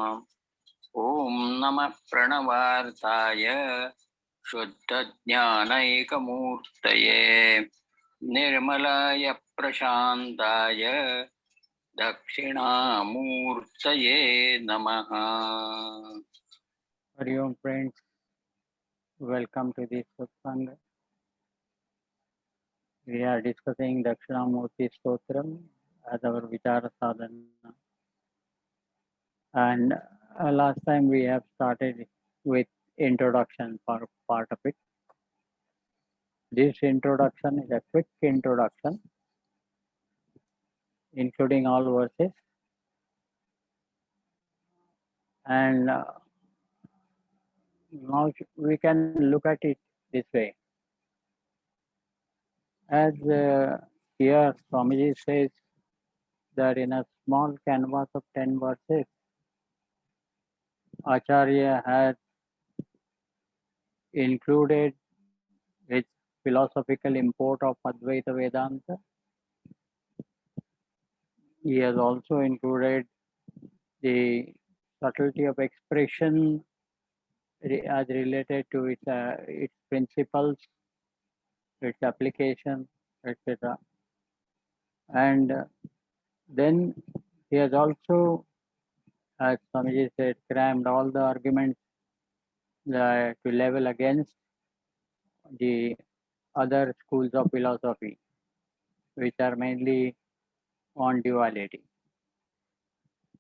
ॐ नमः प्रणवार्ताय शुद्धज्ञानैकमूर्तये निर्मलाय प्रशान्ताय दक्षिणामूर्तये नमः. Hari Om friends, welcome to this satsang. We are discussing Dakshinamurti Stotram as our Vichara Sadhana. And last time we have started with introduction for part of it. This introduction is a quick introduction, including all verses. And now we can look at it this way. As here Swamiji says that in a small canvas of 10 verses, Acharya has included its philosophical import of Advaita Vedanta. He has also included the subtlety of expression as related to its principles, its application, etc. And then he has also, as Swamiji said, crammed all the arguments to level against the other schools of philosophy, which are mainly on duality.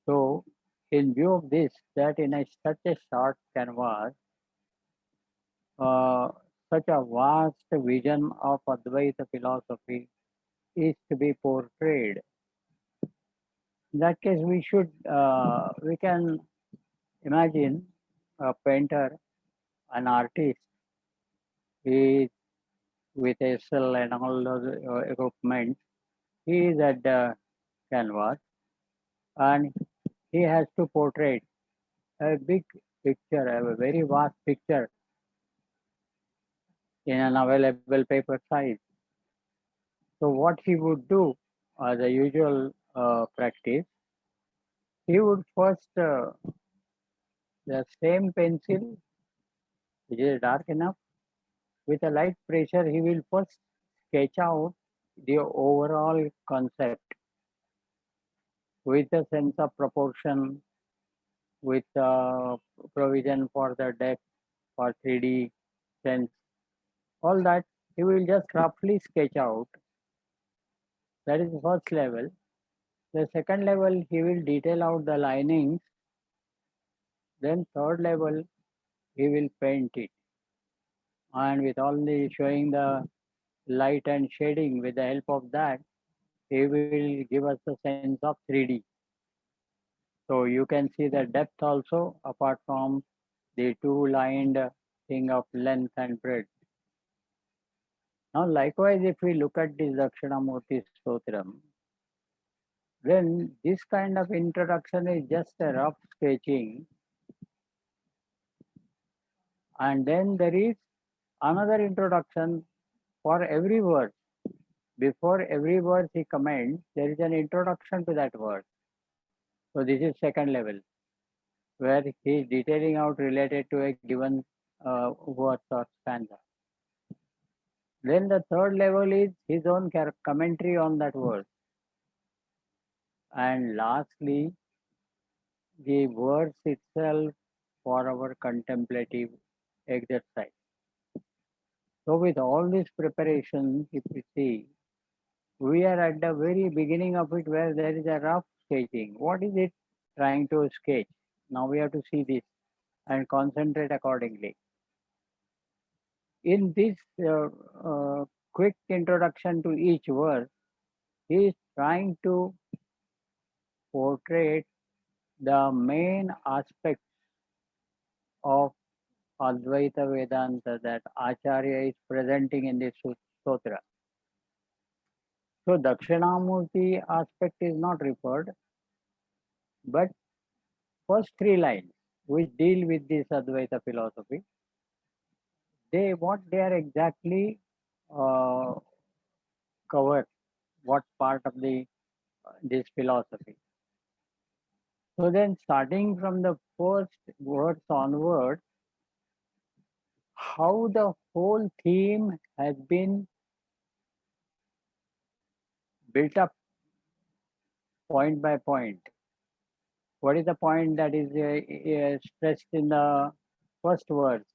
So, in view of this, that in such a short canvas, such a vast vision of Advaita philosophy is to be portrayed. In that case, we can imagine a painter, an artist, he is with easel and all those equipment. He is at the canvas and he has to portray a big picture, a very vast picture in an available paper size. So what he would do, as a usual practice, he would first the same pencil, which is dark enough, with a light pressure, he will first sketch out the overall concept with a sense of proportion, with provision for the depth, for 3D sense, all that he will just roughly sketch out. That is the first level. The second level, he will detail out the linings. Then third level, he will paint it. And with all the showing the light and shading, with the help of that, he will give us the sense of 3D. So you can see the depth also, apart from the two-lined thing of length and breadth. Now, likewise, if we look at this Dakshinamurti Stotram, then this kind of introduction is just a rough sketching. And then there is another introduction for every verse. Before every verse he comments, there is an introduction to that verse. So this is second level, where he is detailing out related to a given verse or stanza. Then the third level is his own commentary on that verse. And lastly, the verse itself for our contemplative exercise. So with all this preparation, if we see, we are at the very beginning of it where there is a rough sketching. What is it trying to sketch? Now we have to see this and concentrate accordingly. In this quick introduction to each verse, he is trying to portray the main aspects of Advaita Vedanta that Acharya is presenting in this sutra. So Dakshinamurti aspect is not referred, but first three lines which deal with this Advaita philosophy, what they are exactly uh, cover, what part of the this philosophy. So then starting from the first verse onward, how the whole theme has been built up point by point. What is the point that is stressed in the first verse?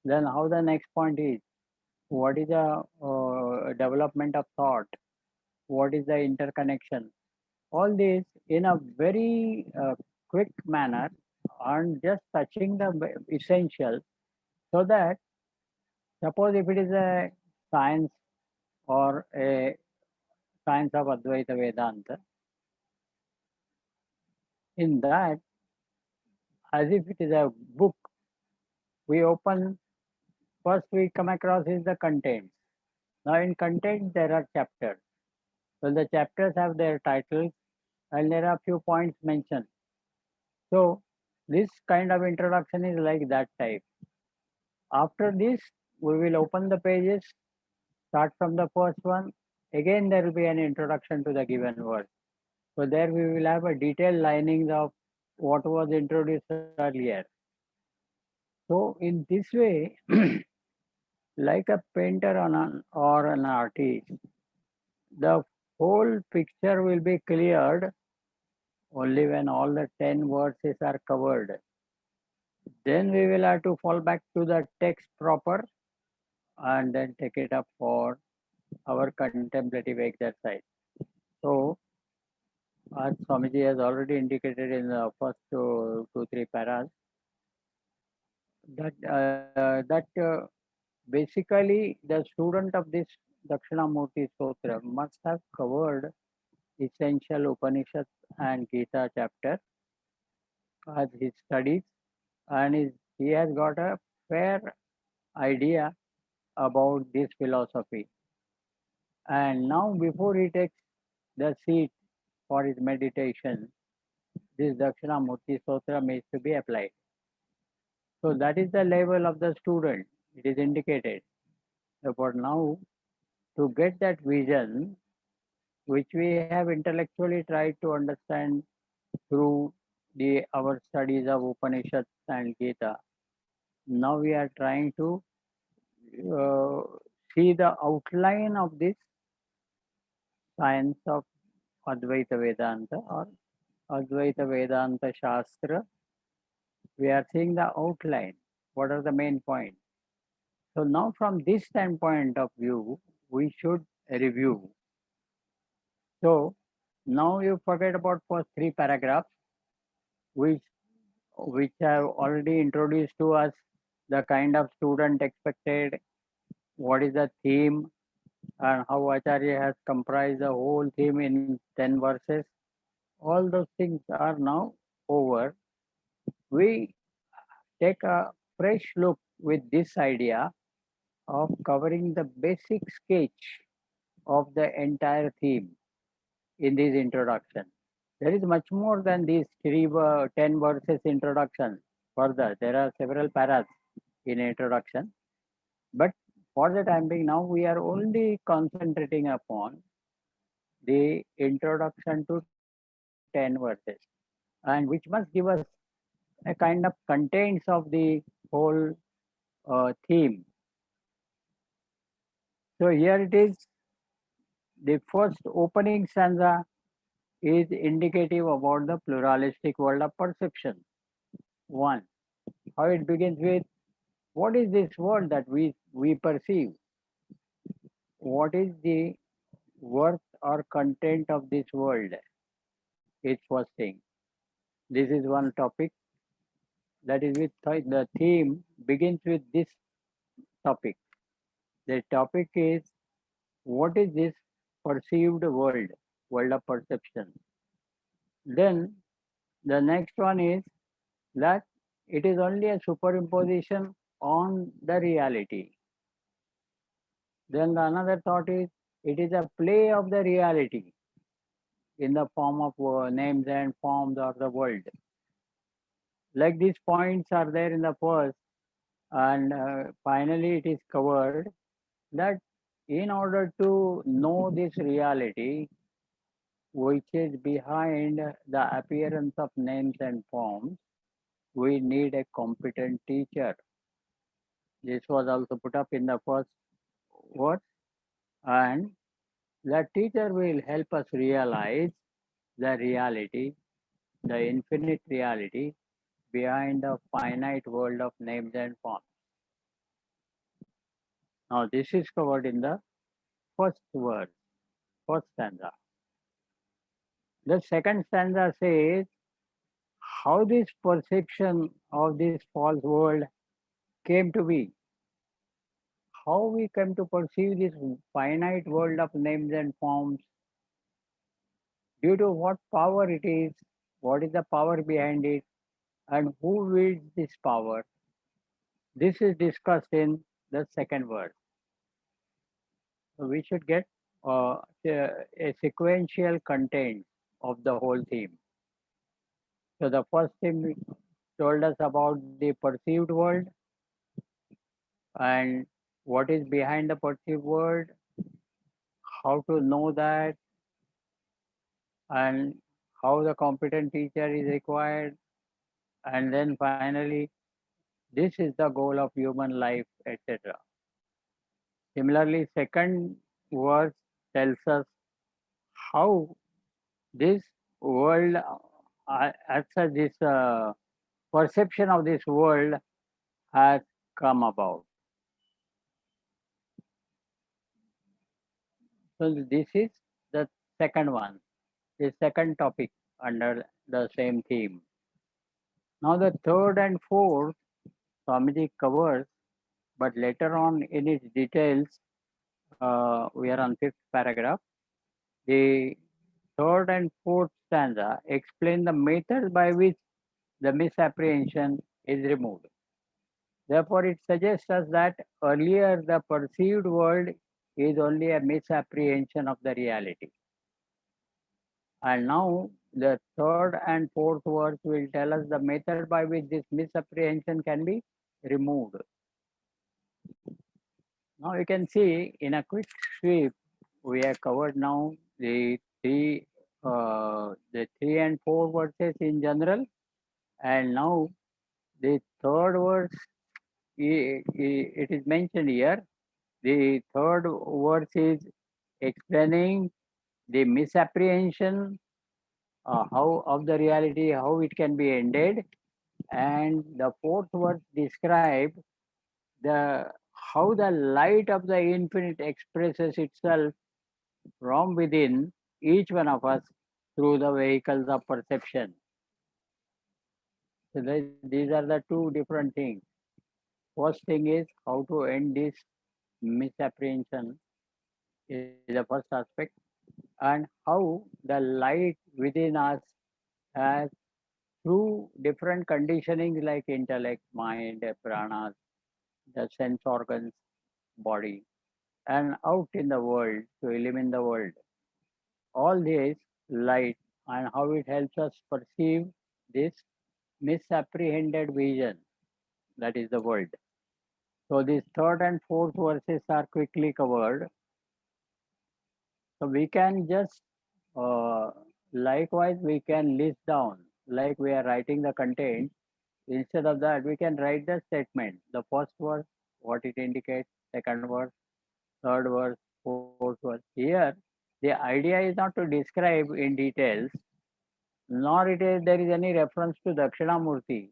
Then how the next point is? What is the development of thought? What is the interconnection? All this in a very quick manner and just touching the essential, so that suppose if it is a science or a science of Advaita Vedanta, in that, as if it is a book, we open, first we come across is the contents. Now in content there are chapters. So the chapters have their titles and there are few points mentioned. So this kind of introduction is like that type. After this, we will open the pages, start from the first one. Again, there will be an introduction to the given word. So there we will have a detailed linings of what was introduced earlier. So in this way, like a painter or an artist, the whole picture will be cleared only when all the 10 verses are covered. Then we will have to fall back to the text proper and then take it up for our contemplative exercise. So, as Swamiji has already indicated in the first two, three paras, that basically the student of this Dakshinamurti Stotra must have covered essential Upanishads and Gita chapter as his studies, and he has got a fair idea about this philosophy. And now, before he takes the seat for his meditation, this Dakshinamurti Stotram is to be applied. So that is the level of the student. It is indicated. But now, to get that vision, which we have intellectually tried to understand through our studies of Upanishads and Gita, now we are trying to uh, see the outline of this science of Advaita Vedanta or Advaita Vedanta Shastra. We are seeing the outline. What are the main points? So now from this standpoint of view, we should review. So now you forget about first three paragraphs, which have already introduced to us the kind of student expected, what is the theme, and how Acharya has comprised the whole theme in 10 verses. All those things are now over. We take a fresh look with this idea of covering the basic sketch of the entire theme in this introduction. There is much more than these 10 verses introduction. Further, there are several paras in introduction. But for the time being, now we are only concentrating upon the introduction to 10 verses, and which must give us a kind of contents of the whole theme. So here it is. The first opening stanza is indicative about the pluralistic world of perception. One, how it begins with, what is this world that we perceive? What is the worth or content of this world? It's first thing. This is one topic. That is with the theme begins with this topic. The topic is, what is this perceived world of perception? Then the next one is that it is only a superimposition on the reality. Then the another thought is, it is a play of the reality in the form of names and forms of the world. Like these points are there in the first, and finally it is covered that in order to know this reality, which is behind the appearance of names and forms, we need a competent teacher. This was also put up in the first verse, and the teacher will help us realize the reality, the infinite reality behind the finite world of names and forms. Now, this is covered in the first verse, first stanza. The second stanza says how this perception of this false world came to be, how we come to perceive this finite world of names and forms, due to what power it is, what is the power behind it, and who wields this power. This is discussed in the second verse. So we should get a sequential content of the whole theme. So the first theme told us about the perceived world and what is behind the perceived world, how to know that, and how the competent teacher is required, and then finally, this is the goal of human life, etc. Similarly, second verse tells us how this world, as such, this perception of this world has come about. So this is the second one, the second topic under the same theme. Now the third and fourth, Swamiji covers, but later on in its details, we are on fifth paragraph. The third and fourth stanza explain the method by which the misapprehension is removed. Therefore, it suggests us that earlier the perceived world is only a misapprehension of the reality. And now the third and fourth verse will tell us the method by which this misapprehension can be removed. Now you can see in a quick sweep, we have covered now the three and four verses in general, and now the third verse, it is mentioned here. The third verse is explaining the misapprehension, how of the reality, how it can be ended, and the fourth verse describes the how the light of the infinite expresses itself from within each one of us through the vehicles of perception. So these are the two different things. First thing is how to end this misapprehension is the first aspect, and how the light within us has through different conditionings like intellect, mind, pranas, the sense organs, body, and out in the world to illumine the world. All this light and how it helps us perceive this misapprehended vision, that is the world. So these third and fourth verses are quickly covered. So we can just likewise we can list down like we are writing the content. Instead of that, we can write the statement. The first verse, what it indicates, second verse, third verse, fourth verse. Here, the idea is not to describe in details, nor there is any reference to Dakshinamurti,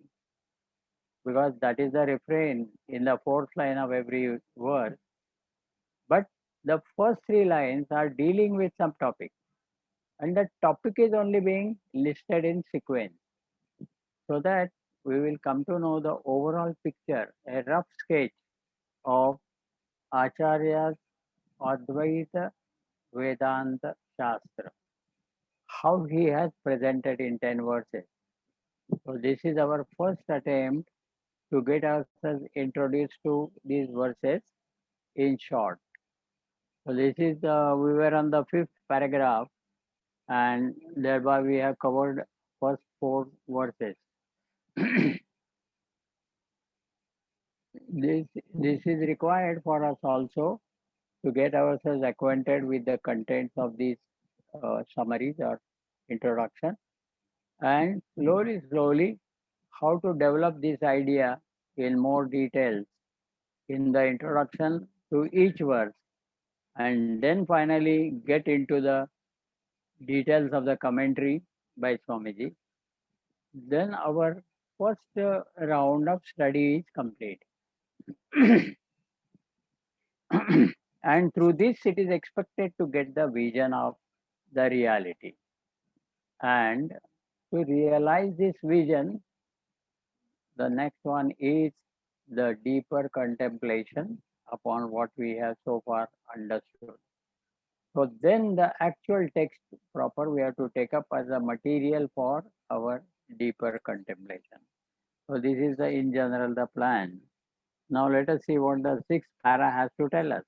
because that is the refrain in the fourth line of every verse. But the first three lines are dealing with some topic, and the topic is only being listed in sequence, so that we will come to know the overall picture, a rough sketch of Acharya's Advaita Vedanta Shastra, how he has presented in 10 verses. So this is our first attempt to get ourselves introduced to these verses in short. So this is we were on the fifth paragraph, and thereby we have covered first four verses. this is required for us also to get ourselves acquainted with the contents of these summaries or introduction, and slowly how to develop this idea in more details in the introduction to each verse, and then finally get into the details of the commentary by Swamiji. Then our first round of study is complete. And through this, it is expected to get the vision of the reality. And to realize this vision, the next one is the deeper contemplation upon what we have so far understood. So then the actual text proper we have to take up as a material for our deeper contemplation. So this is the in general the plan. Now let us see what the sixth para has to tell us.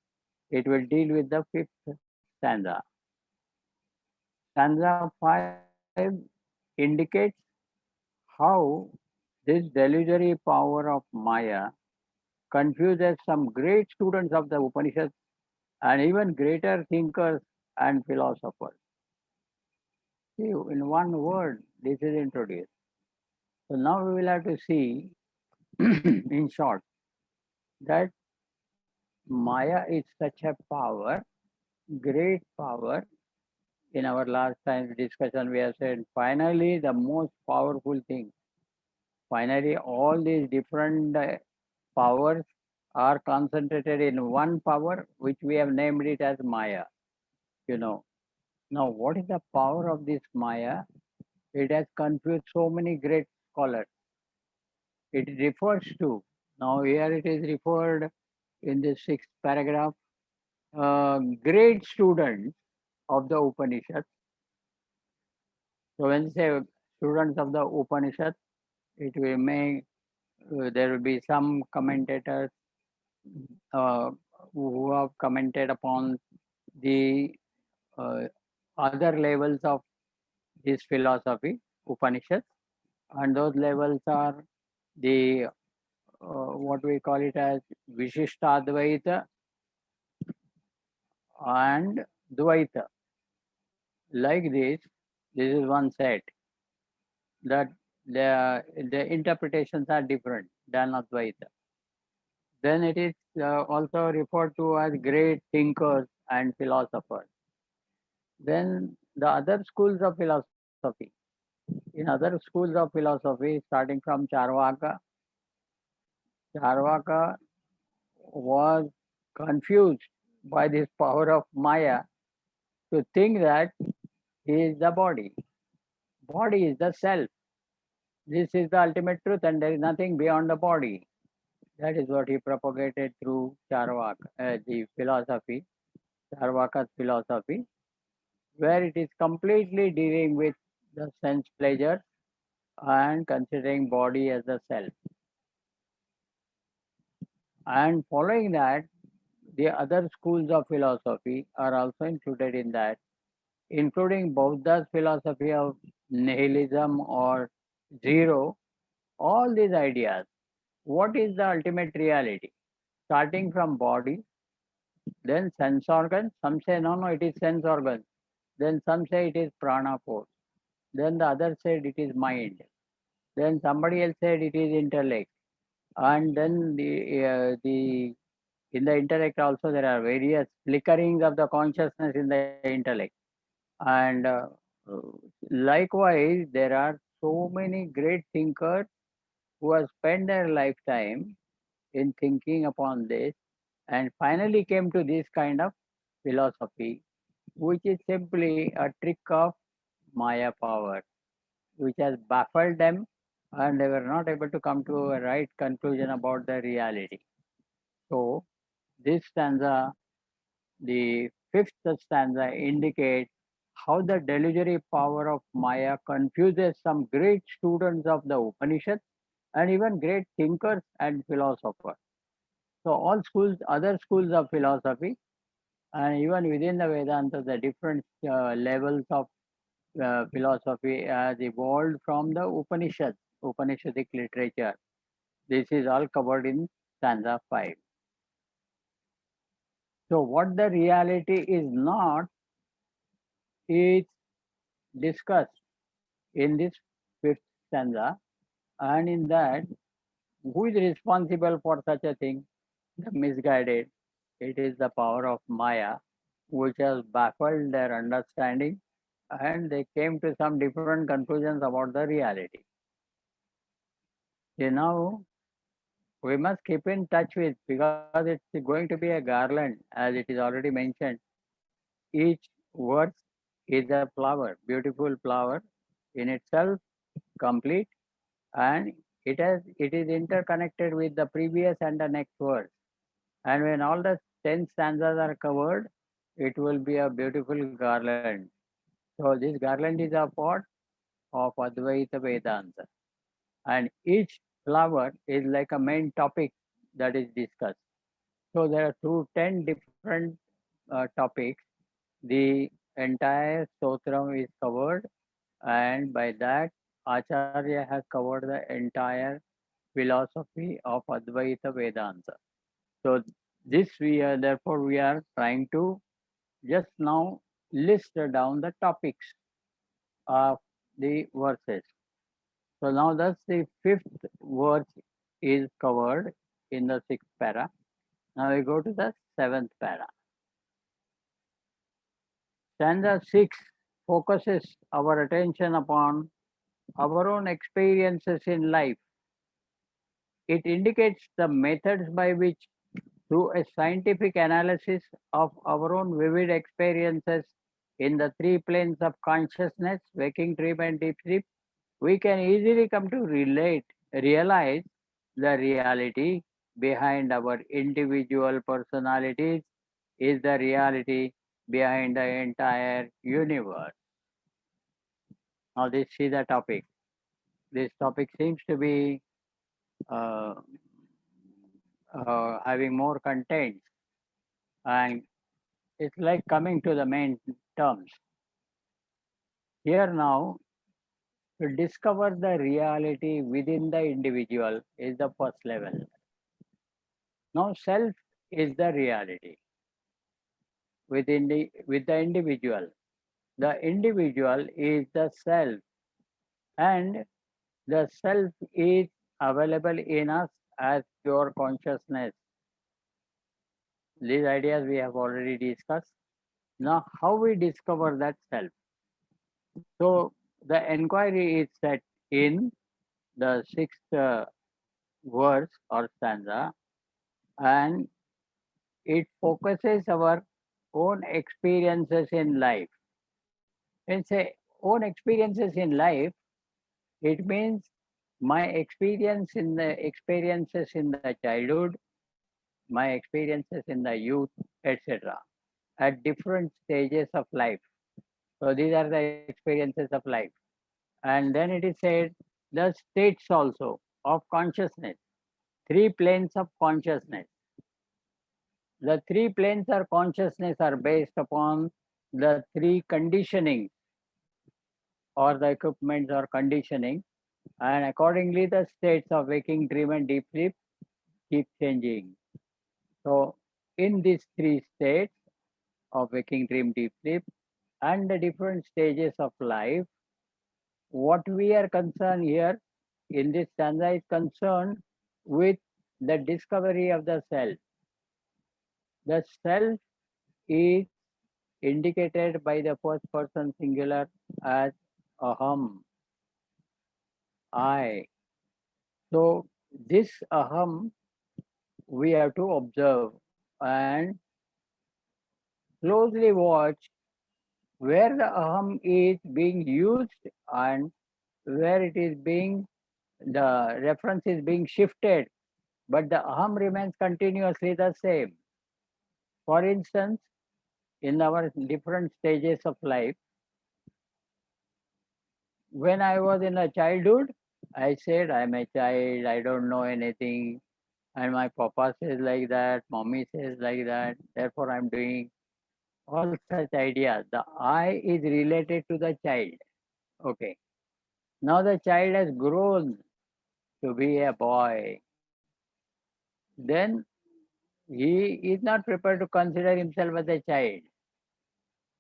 It will deal with the fifth stanza. Stanza 5 indicates how this delusory power of Maya confuses some great students of the Upanishads and even greater thinkers and philosophers. See, in one word, this is introduced. So now we will have to see, in short, that Maya is such a power, great power. In our last time's discussion, we have said finally the most powerful thing. Finally, all these different powers are concentrated in one power, which we have named it as Maya. You know. Now, what is the power of this Maya? It has confused so many great scholars. It refers to, now here it is referred in the sixth paragraph, great students of the Upanishads. So when you say students of the Upanishads, it will make, there will be some commentators uh, who have commented upon the uh, other levels of this philosophy, Upanishads, and those levels are the what we call it as Vishishtadvaita and Dvaita. Like this is one set that the interpretations are different than Advaita. Then it is also referred to as great thinkers and philosophers. Then the other schools of philosophy. In other schools of philosophy, starting from Charvaka, Charvaka was confused by this power of Maya to think that he is the body. Body is the self. This is the ultimate truth, and there is nothing beyond the body. That is what he propagated through Charvaka, the philosophy, Charvaka's philosophy, where it is completely dealing with the sense pleasure and considering body as the self. And following that, the other schools of philosophy are also included in that, including Buddha's philosophy of nihilism or zero, all these ideas. What is the ultimate reality? Starting from body, then sense organs. Some say, no, it is sense organs. Then some say it is prana force. Then the other said it is mind. Then somebody else said it is intellect. And then the in the intellect also there are various flickerings of the consciousness in the intellect. And likewise, there are so many great thinkers who have spent their lifetime in thinking upon this and finally came to this kind of philosophy, which is simply a trick of Maya power, which has baffled them and they were not able to come to a right conclusion about the reality. So, this stanza, the fifth stanza, indicates how the delusory power of Maya confuses some great students of the Upanishads and even great thinkers and philosophers. So all schools, other schools of philosophy, and even within the Vedanta, the different levels of philosophy has evolved from the Upanishads, Upanishadic literature. This is all covered in stanza 5. So what the reality is not is discussed in this fifth stanza, and in that, who is responsible for such a thing? The misguided. It is the power of Maya, which has baffled their understanding, and they came to some different conclusions about the reality. So now we must keep in touch with, because it's going to be a garland, as it is already mentioned. Each verse is a flower, beautiful flower in itself, complete, and it is interconnected with the previous and the next verse. And when all the 10 stanzas are covered, it will be a beautiful garland. So this garland is a part of Advaita Vedanta. And each flower is like a main topic that is discussed. So there are through 10 different topics. The entire stotram is covered, and by that, Acharya has covered the entire philosophy of Advaita Vedanta. So this we are therefore we are trying to just now list down the topics of the verses. So now thus the fifth verse is covered in the sixth para. Now we go to the seventh para. Stanza 6 focuses our attention upon our own experiences in life. It indicates the methods by which, through a scientific analysis of our own vivid experiences in the three planes of consciousness, waking, dream, and deep sleep, we can easily come to realize the reality behind our individual personalities is the reality behind the entire universe. Now, this is the topic. This topic seems to be uh, having more content, and it's like coming to the main terms. Here now, to discover the reality within the individual is the first level. Now, self is the reality with the individual. The individual is the self, and the self is available in us as pure consciousness. These ideas we have already discussed. Now, how we discover that self? So, the inquiry is set in the sixth verse or stanza, and it focuses our own experiences in life. When say own experiences in life, it means my experiences in the childhood, my experiences in the youth, etc. At different stages of life. So these are the experiences of life. And then it is said the states also of consciousness, three planes of consciousness. The three planes of consciousness are based upon the three conditioning or the equipments or conditioning, and accordingly the states of waking, dream, and deep sleep keep changing. So in these three states of waking, dream, deep sleep, and the different stages of life, what we are concerned here in this stanza is concerned with the discovery of the self. The self is indicated by the first person singular as aham, I. So this aham we have to observe and closely watch where the aham is being used and where it is being, the reference is being shifted, but the aham remains continuously the same. For instance, in our different stages of life, when I was in a childhood, I said, I'm a child, I don't know anything. And my papa says like that, mommy says like that, therefore I'm doing all such ideas. The I is related to the child. Okay. Now the child has grown to be a boy. Then he is not prepared to consider himself as a child.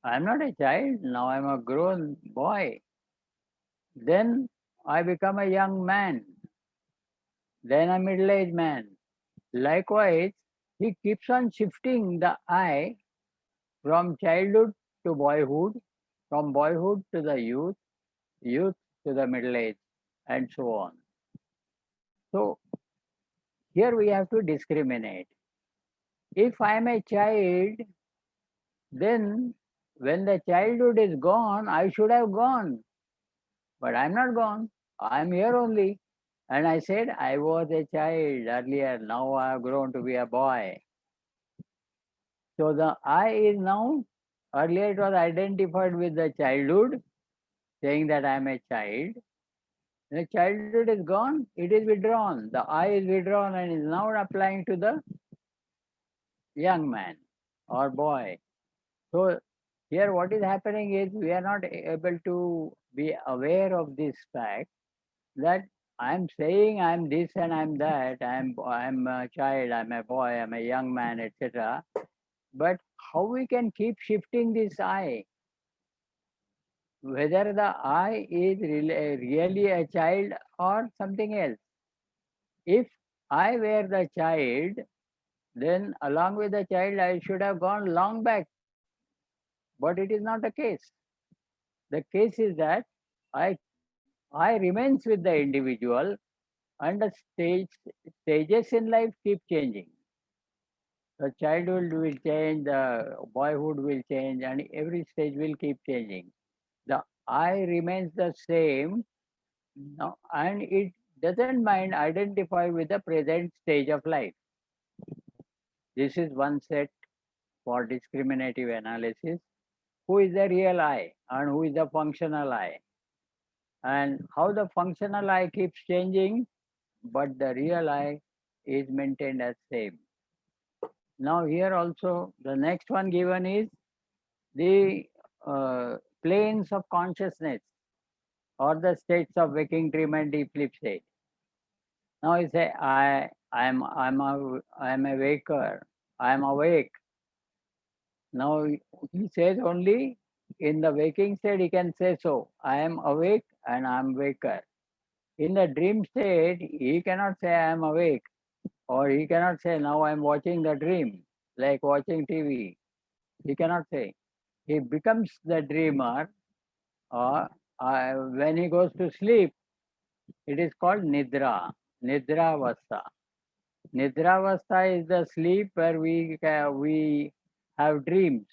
I'm not a child, now I'm a grown boy. Then I become a young man, then a middle aged man. Likewise, he keeps on shifting the I from childhood to boyhood, from boyhood to the youth, youth to the middle age, and so on. So here we have to discriminate. If I am a child, then when the childhood is gone, I should have gone. But I'm not gone. I'm here only. And I said I was a child earlier. Now I have grown to be a boy. So the I is now, earlier it was identified with the childhood, saying that I am a child. The childhood is gone, it is withdrawn. The I is withdrawn and is now applying to the young man or boy. So here what is happening is we are not able to be aware of this fact that I'm saying I'm this and I'm that, I'm a child, I'm a boy, I'm a young man, etc. But how we can keep shifting this I? Whether the I is really a child or something else. If I were the child, then along with the child I should have gone long back. But it is not the case. The case is that I I remains with the individual and the stages in life keep changing. The childhood will change, the boyhood will change, and every stage will keep changing. The I remains the same, no, and it doesn't mind identify with the present stage of life. This is one set for discriminative analysis. Who is the real I and who is the functional I? And how the functional I keeps changing, but the real I is maintained as same. Now here also the next one given is the planes of consciousness or the states of waking, dream, and deep sleep state. Now you say I'm a waker, I'm awake. Now he says only in the waking state he can say so. I am awake and I am waker. In the dream state he cannot say I am awake, or he cannot say now I am watching the dream like watching TV. He cannot say. He becomes the dreamer, or when he goes to sleep, it is called nidra, nidravastha. Nidravastha is the sleep where we have dreams,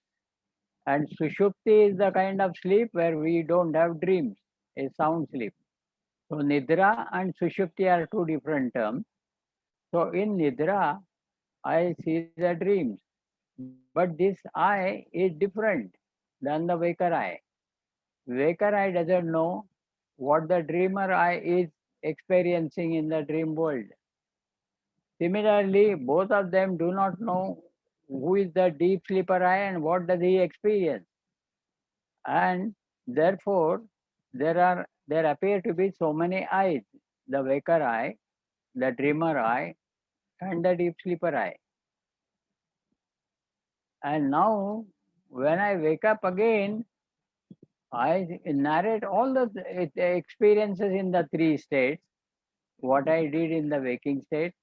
and sushupti is the kind of sleep where we don't have dreams, a sound sleep. So nidra and sushupti are two different terms. So in nidra, I see the dreams, but this I is different than the waker I. Waker I doesn't know what the dreamer I is experiencing in the dream world. Similarly, both of them do not know who is the deep sleeper I and what does he experience. And therefore, there appear to be so many eyes: the waker I, the dreamer I, and the deep sleeper I. And now, when I wake up again, I narrate all the experiences in the three states: what I did in the waking state,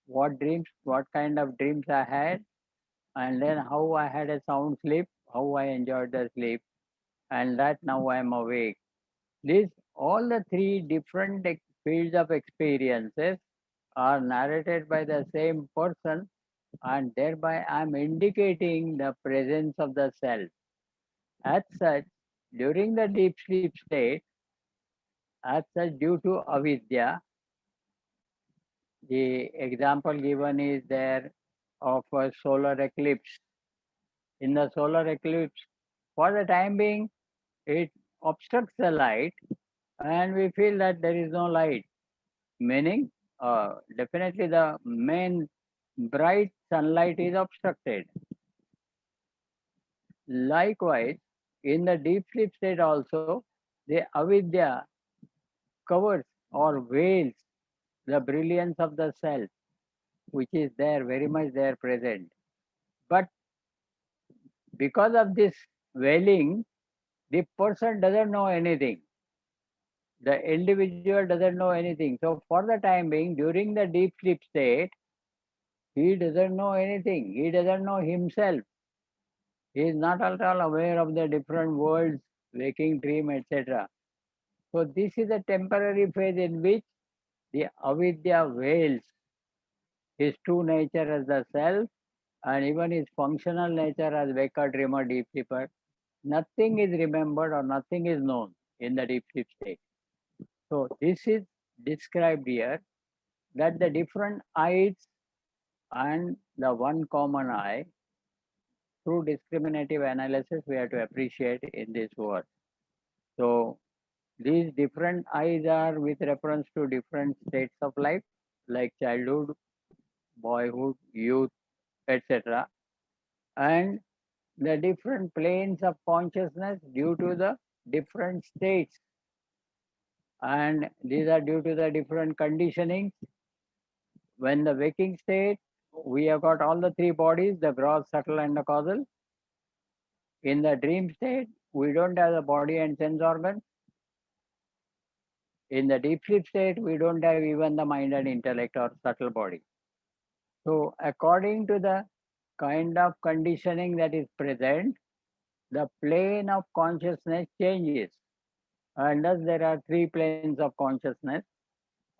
what dreams, what kind of dreams I had, and then how I had a sound sleep, how I enjoyed the sleep, and that now I am awake. These all the three different fields of experiences are narrated by the same person, and thereby I am indicating the presence of the self. As such, during the deep sleep state, as such, due to avidya, the example given is there of a solar eclipse. In the solar eclipse, for the time being, it obstructs the light, and we feel that there is no light, meaning definitely the main bright sunlight is obstructed. Likewise, in the deep sleep state also, the avidya covers or veils the brilliance of the self, which is there, very much there present. But because of this wailing, the person doesn't know anything. The individual doesn't know anything. So for the time being, during the deep sleep state, he doesn't know anything. He doesn't know himself. He is not at all aware of the different worlds, waking, dream, etc. So this is a temporary phase in which the avidya veils his true nature as the self and even his functional nature as waker, dreamer, deep sleeper. Nothing is remembered or nothing is known in the deep sleep state. So this is described here, that the different eyes and the one common eye, through discriminative analysis, we have to appreciate in this work. So these different eyes are with reference to different states of life, like childhood, boyhood, youth, etc. And the different planes of consciousness due to the different states. And these are due to the different conditionings. When the waking state, we have got all the three bodies, the gross, subtle, and the causal. In the dream state, we don't have the body and sense organs. In the deep sleep state, we don't have even the mind and intellect or subtle body. So according to the kind of conditioning that is present, the plane of consciousness changes. And thus there are three planes of consciousness,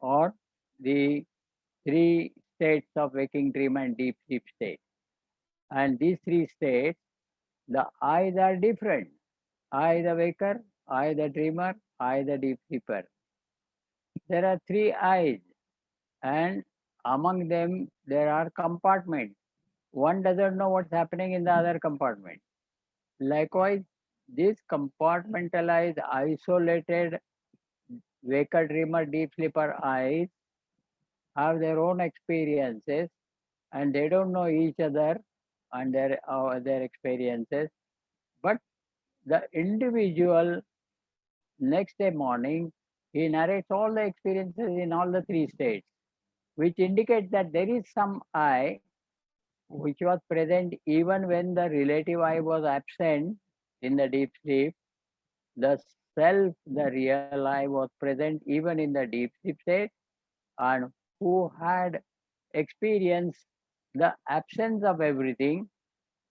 or the three states of waking, dream, and deep sleep state. And these three states, the eyes are different. I the waker, I the dreamer, I the deep sleeper. There are three eyes, and among them there are compartments. One doesn't know what's happening in the other compartment. Likewise, these compartmentalized, isolated waker, dreamer, deep sleeper eyes have their own experiences, and they don't know each other and their experiences. But the individual, next day morning, he narrates all the experiences in all the three states, which indicates that there is some I which was present even when the relative I was absent in the deep sleep. The self, the real I, was present even in the deep sleep state, and who had experienced the absence of everything,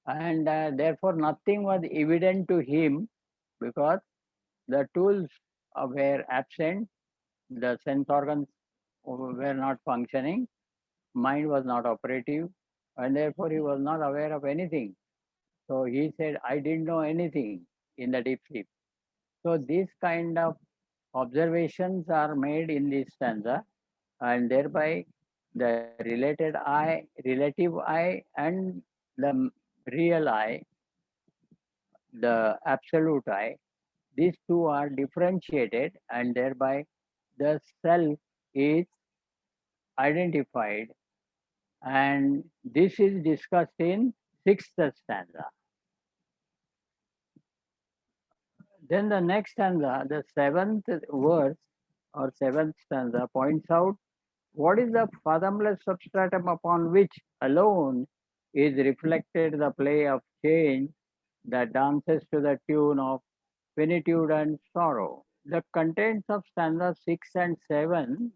and therefore nothing was evident to him because the tools were absent, the sense organs were not functioning, mind was not operative, and therefore he was not aware of anything. So he said, I didn't know anything in the deep sleep. So these kind of observations are made in this stanza, and thereby the relative I, and the real I, the absolute I, these two are differentiated, and thereby the self is identified. And this is discussed in sixth stanza. Then the next stanza, the seventh verse or seventh stanza, points out what is the fathomless substratum upon which alone is reflected the play of change that dances to the tune of finitude and sorrow. The contents of stanza 6 and 7,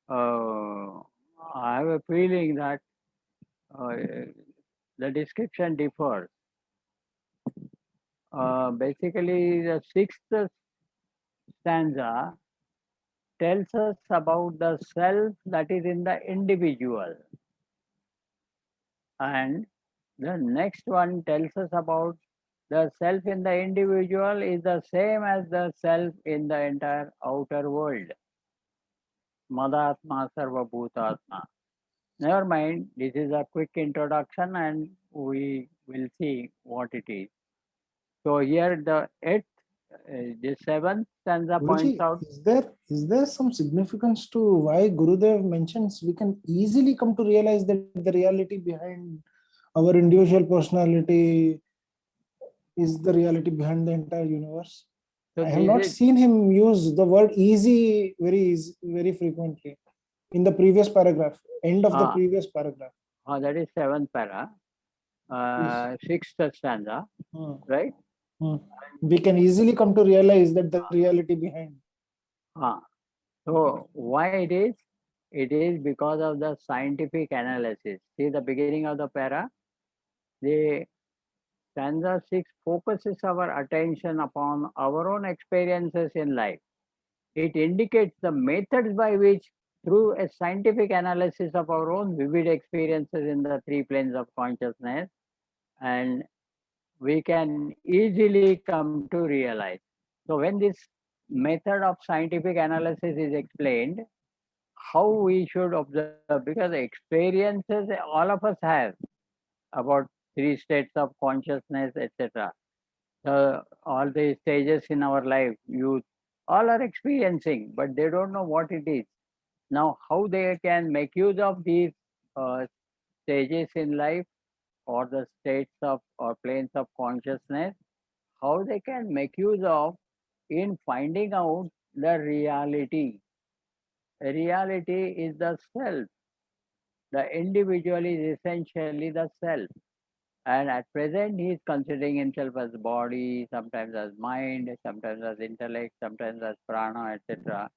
I have a feeling that uh, the description differs. Basically, the sixth stanza tells us about the self that is in the individual, and the next one tells us about the self in the individual is the same as the self in the entire outer world. Madatma Sarva Bhutatma. Never mind, this is a quick introduction and we will see what it is. So here the eighth, the seventh stanza points Guruji, out. is there some significance to why Gurudev mentions we can easily come to realize that the reality behind our individual personality is the reality behind the entire universe? So I have not seen him use the word easy very frequently in the previous paragraph, end of the previous paragraph. That is seventh para. sixth stanza, Hmm. right? We can easily come to realize that the reality behind. So why it is? It is because of the scientific analysis. See the beginning of the para? The stanza 6 focuses our attention upon our own experiences in life. It indicates the methods by which, through a scientific analysis of our own vivid experiences in the three planes of consciousness, and we can easily come to realize. So when this method of scientific analysis is explained, how we should observe, because the experiences all of us have about three states of consciousness, etc. All the stages in our life, youth, all are experiencing, but they don't know what it is. Now, how they can make use of these uh, stages in life, or the states of or planes of consciousness, how they can make use of in finding out the reality. Reality is the self. The individual is essentially the self. And at present, he is considering himself as body, sometimes as mind, sometimes as intellect, sometimes as prana, etc.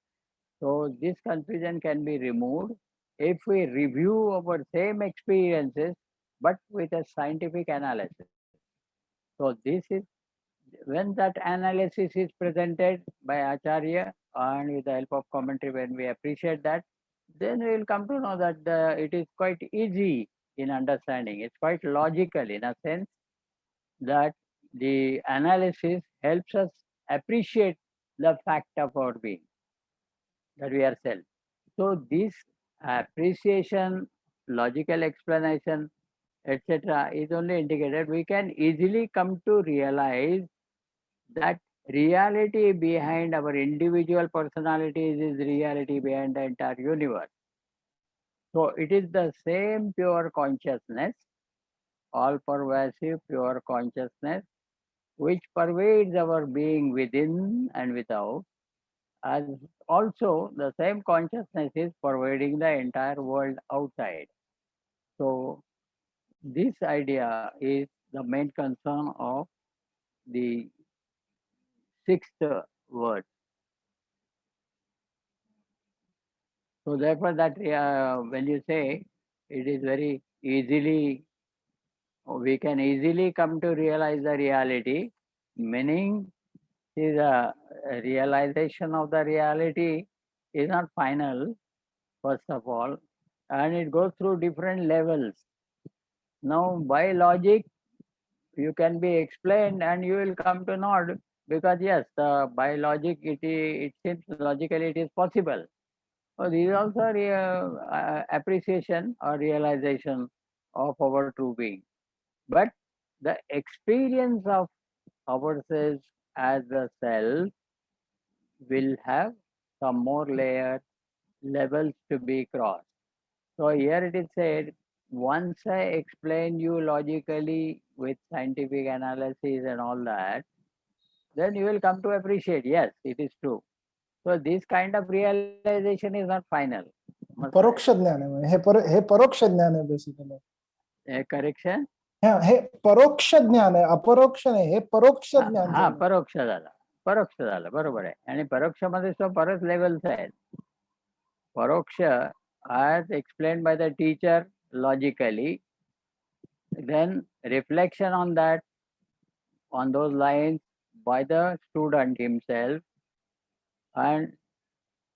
So this confusion can be removed if we review our same experiences, but with a scientific analysis. So this is when that analysis is presented by Acharya and with the help of commentary, when we appreciate that, then we will come to know that it is quite easy in understanding. It's quite logical in a sense that the analysis helps us appreciate the fact of our being, that we are self. So this appreciation, logical explanation, etc., is only indicated. We can easily come to realize that reality behind our individual personalities is reality behind the entire universe. So it is the same pure consciousness, all pervasive pure consciousness, which pervades our being within and without, as also the same consciousness is pervading the entire world outside. So this idea is the main concern of the sixth word. So therefore, that when you say it is very easily, we can easily come to realize the reality, meaning is a realization of the reality is not final, first of all, and it goes through different levels. Now, by logic, you can be explained and you will come to know, because yes, by logic, it seems logically it is possible. So this is also appreciation or realization of our true being. But the experience of ourselves as the self will have some more levels to be crossed. So here it is said, once I explain you logically with scientific analysis and all that, then you will come to appreciate, yes, it is true. So this kind of realization is not final. परोक्ष ज्ञान आहे हे परोक्ष ज्ञान आहे basically. Correction, हे परोक्ष ज्ञान आहे, अपरोक्ष नाही, हे परोक्ष ज्ञान. हा परोक्ष झालं, बरोबर आहे. आणि परोक्षमध्ये बरेच लेवल्स आहेत. परोक्ष as explained by the teacher logically, then reflection on that, on those lines by the student himself, and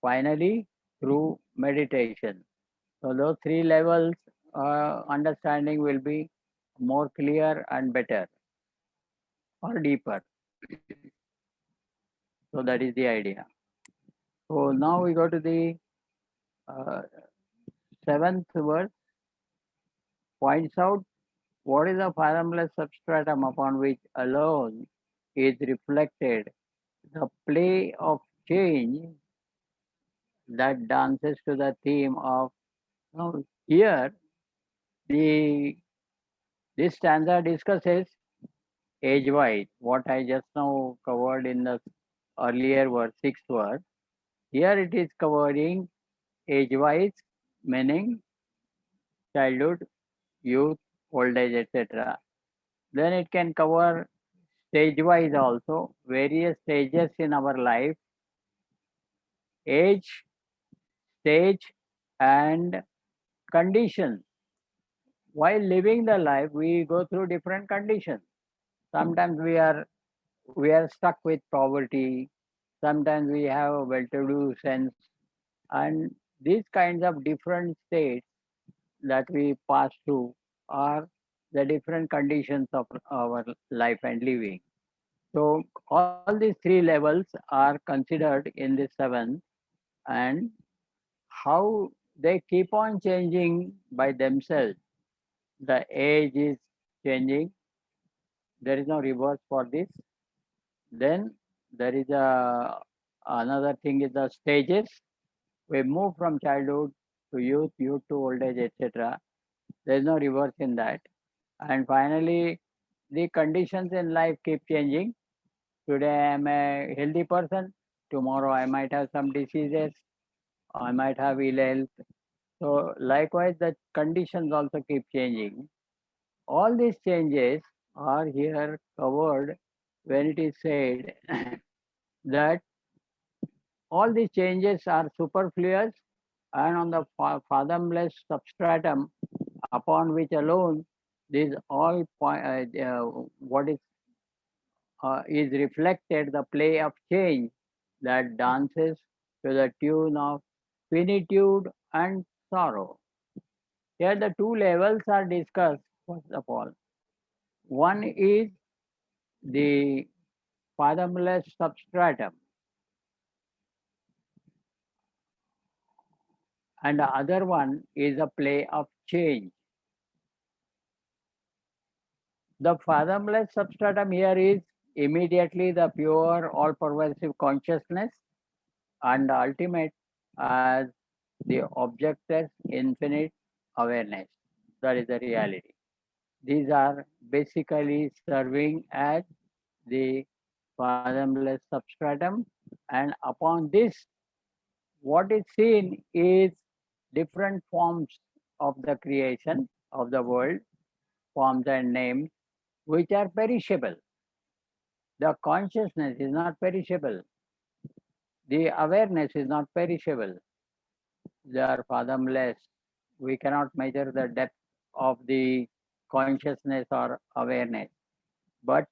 finally through meditation. So those three levels understanding will be more clear and better or deeper. So that is the idea. So now we go to the seventh verse, points out what is the fathomless substratum upon which alone is reflected the play of change that dances to the theme of. Now here this stanza discusses age-wise what I just now covered in the earlier verse, sixth verse. Here it is covering age-wise, meaning childhood, youth, old age, etc. Then it can cover stage-wise also, various stages in our life, age, stage, and conditions. While living the life, we go through different conditions. Sometimes we are stuck with poverty. Sometimes we have a well-to-do sense, and these kinds of different states that we pass through are the different conditions of our life and living. So all these three levels are considered in the seventh, and how they keep on changing by themselves. The age is changing. There is no reverse for this. Then there is another thing is the stages. We move from childhood to youth, youth to old age, etc. There is no reverse in that. And finally, the conditions in life keep changing. Today I am a healthy person. Tomorrow I might have some diseases. I might have ill health. So likewise, the conditions also keep changing. All these changes are here covered when it is said that all these changes are superfluous and on the fathomless substratum upon which alone this all what is reflected the play of change that dances to the tune of finitude and sorrow. Here the two levels are discussed first of all. One is the fathomless substratum, and the other one is a play of change. The fathomless substratum here is immediately the pure, all pervasive consciousness, and the ultimate as the objectless infinite awareness. That is the reality. These are basically serving as the fathomless substratum, and upon this, what is seen is different forms of the creation of the world, forms and names, which are perishable. The consciousness is not perishable. The awareness is not perishable. They are fathomless. We cannot measure the depth of the consciousness or awareness. But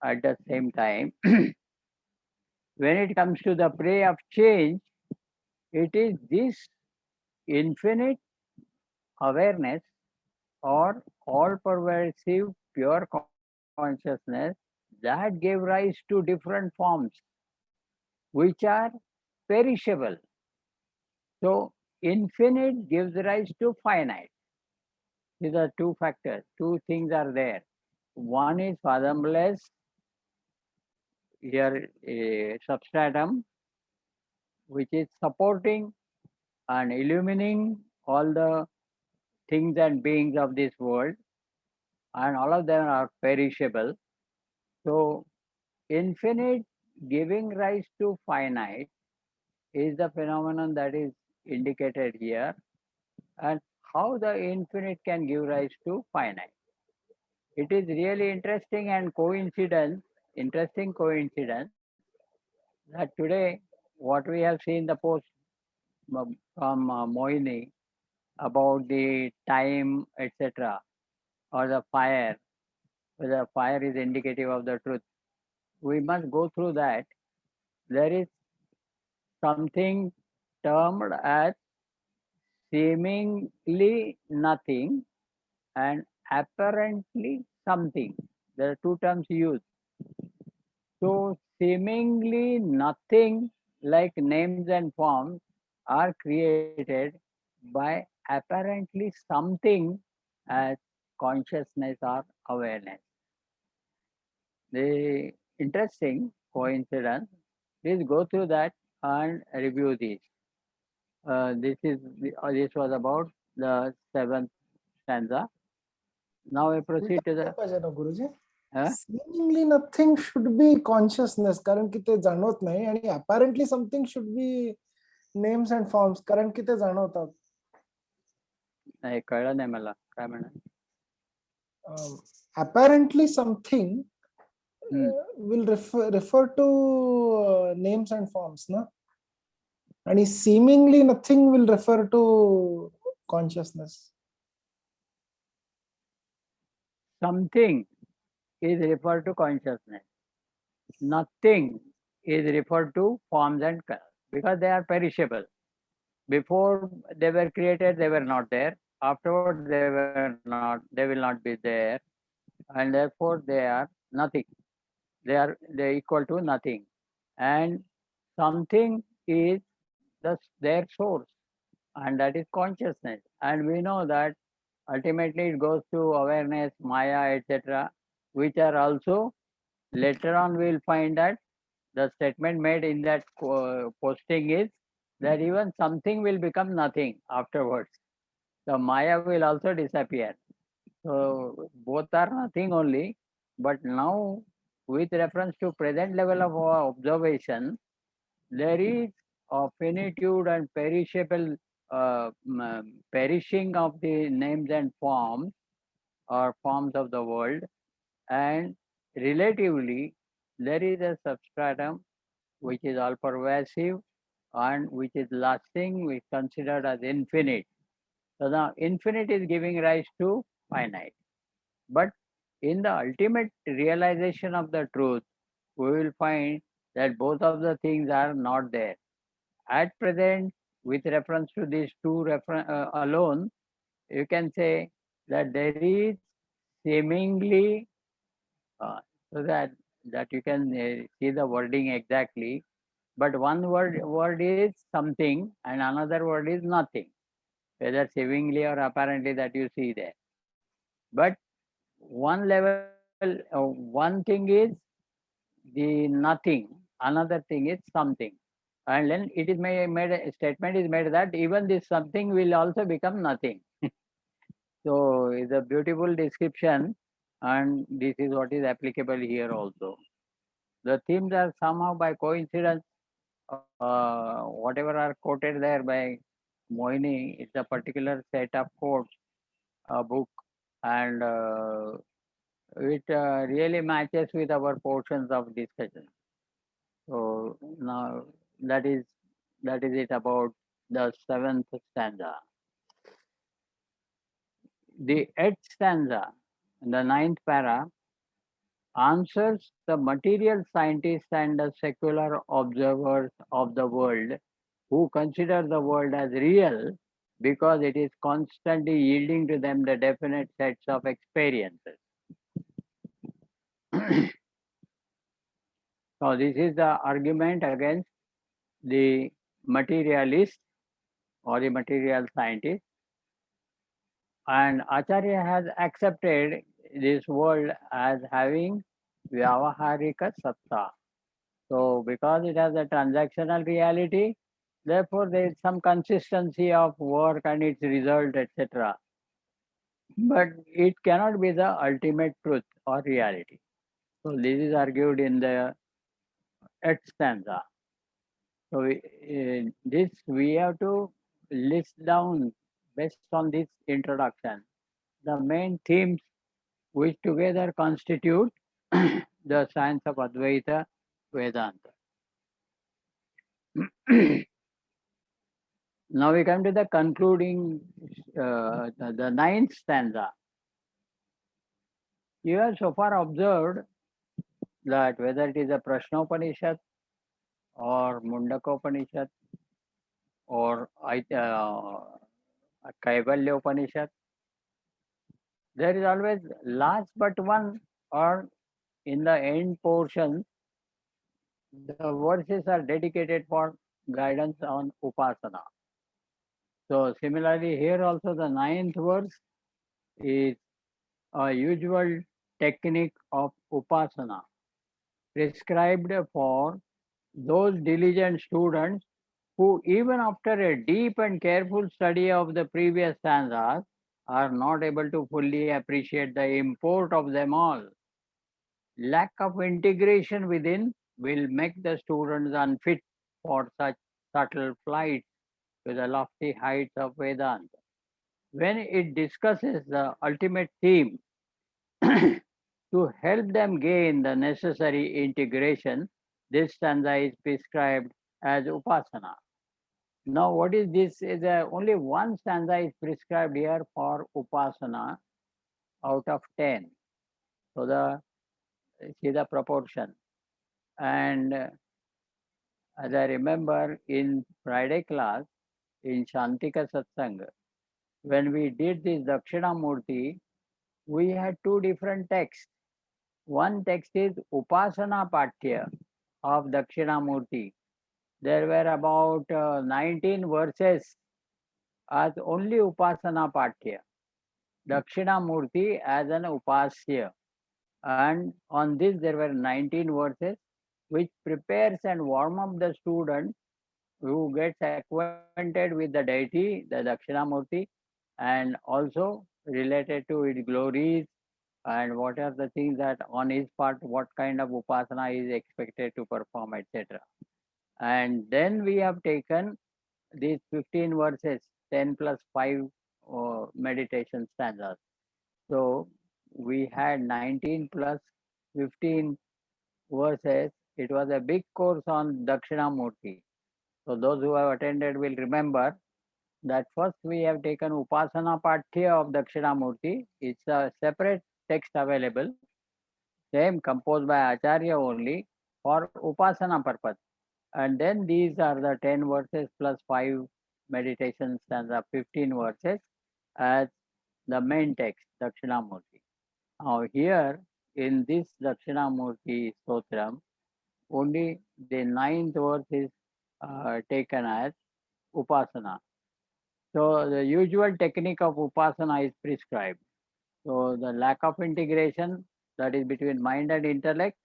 at the same time, when it comes to the play of change, it is this infinite awareness or all pervasive pure consciousness that gave rise to different forms which are perishable. So infinite gives rise to finite. These are two factors, two things are there. One is fathomless, here a substratum, which is supporting and illumining all the things and beings of this world, and all of them are perishable. So infinite giving rise to finite is the phenomenon that is indicated here, and how the infinite can give rise to finite. It is really interesting and interesting coincidence that today what we have seen the post from Moini about the time, etc., or the fire, whether fire is indicative of the truth. We must go through that. There is something termed as seemingly nothing and apparently something. There are two terms used. So seemingly nothing like names and forms are created by apparently something as consciousness or awareness. The interesting coincidence. Please go through that and review this. This was about the seventh stanza. Now we proceed to the. पाहिजे ना गुरुजी Huh? seemingly nothing should be consciousness कारण की ते जाणवत नाही आणि apparently something should be names and forms कारण की ते जाणवतात नाही कळलं नाही मला काय म्हणा. apparently something Hmm. will refer to names and forms, no? And seemingly nothing will refer to consciousness. Something is referred to consciousness. Nothing is referred to forms and colors because they are perishable. Before they were created, they were not there. Afterwards, they will not be there, and therefore they are nothing. They equal to nothing, and something is their source, and that is consciousness. And we know that ultimately it goes to awareness, Maya, etc., which are also later on we'll find that the statement made in that posting is that even something will become nothing afterwards. The Maya will also disappear. So both are nothing only, but now with reference to present level of observation, there is a finitude and perishable perishing of the names and forms or forms of the world, and relatively there is a substratum which is all pervasive and which is lasting, which is considered as infinite. So now infinite is giving rise to finite. But in the ultimate realization of the truth, we will find that both of the things are not there. At present, with reference to these two alone, you can say that there is seemingly, uh, so that you can see the wording exactly. But one word is something, and another word is nothing, whether seemingly or apparently that you see there. But one level, one thing is the nothing, another thing is something. And then it is made a statement is made that even this something will also become nothing. So it's a beautiful description, and this is what is applicable here also. The themes are somehow by coincidence, whatever are quoted there by Moini, it's a particular set of quotes, a book, and it really matches with our portions of discussion. So now that is that is it about the seventh stanza. The eighth stanza, the ninth para, answers the material scientists and the secular observers of the world who consider the world as real because it is constantly yielding to them the definite sets of experiences. So this is the argument against the materialist or the material scientist. And Acharya has accepted this world as having Vyavaharika Satta. So because it has a transactional reality, therefore there is some consistency of work and its result, etc. But it cannot be the ultimate truth or reality. So this is argued in the eighth stanza. So this we have to list down based on this introduction the main themes which together constitute the science of Advaita Vedanta. Now we come to the concluding, the ninth stanza. You have so far observed that whether it is a Prashnopanishad or Mundakopanishad or Kaivalya Upanishad, there is always last but one, or in the end portion, the verses are dedicated for guidance on Upasana. So similarly here also the ninth verse is a usual technique of Upasana prescribed for those diligent students who even after a deep and careful study of the previous stanzas are not able to fully appreciate the import of them all. Lack of integration within will make the students unfit for such subtle flights to the lofty heights of Vedanta. When it discusses the ultimate theme, To help them gain the necessary integration, this stanza is prescribed as upasana. Now, what is this? Is only one stanza is prescribed here for upasana out of 10. So see the proportion. And as I remember in Friday class in Shantika Satsang, when we did this Dakshinamurti, we had two different texts. One text is Upasana Patya of Dakshinamurti. There were about 19 verses as only Upasana Patya. Dakshinamurti as an Upasya. And on this there were 19 verses which prepares and warm up the student who gets acquainted with the deity, the Dakshinamurti, and also related to its glories and what are the things that on his part, what kind of upasana is expected to perform, etc. And then we have taken these 15 verses, 10 plus 5 meditation stanzas. So we had 19 plus 15 verses. It was a big course on Dakshinamurti. So those who have attended will remember that first we have taken Upasana Patya of Dakshinamurti. It's a separate text available, same composed by Acharya only for Upasana purpose. And then these are the 10 verses plus 5 meditation stanza, 15 verses as the main text, Dakshinamurti. Now here in this Dakshinamurti Stotram, only the 9th verse is taken as Upasana. So the usual technique of Upasana is prescribed. So the lack of integration, that is between mind and intellect,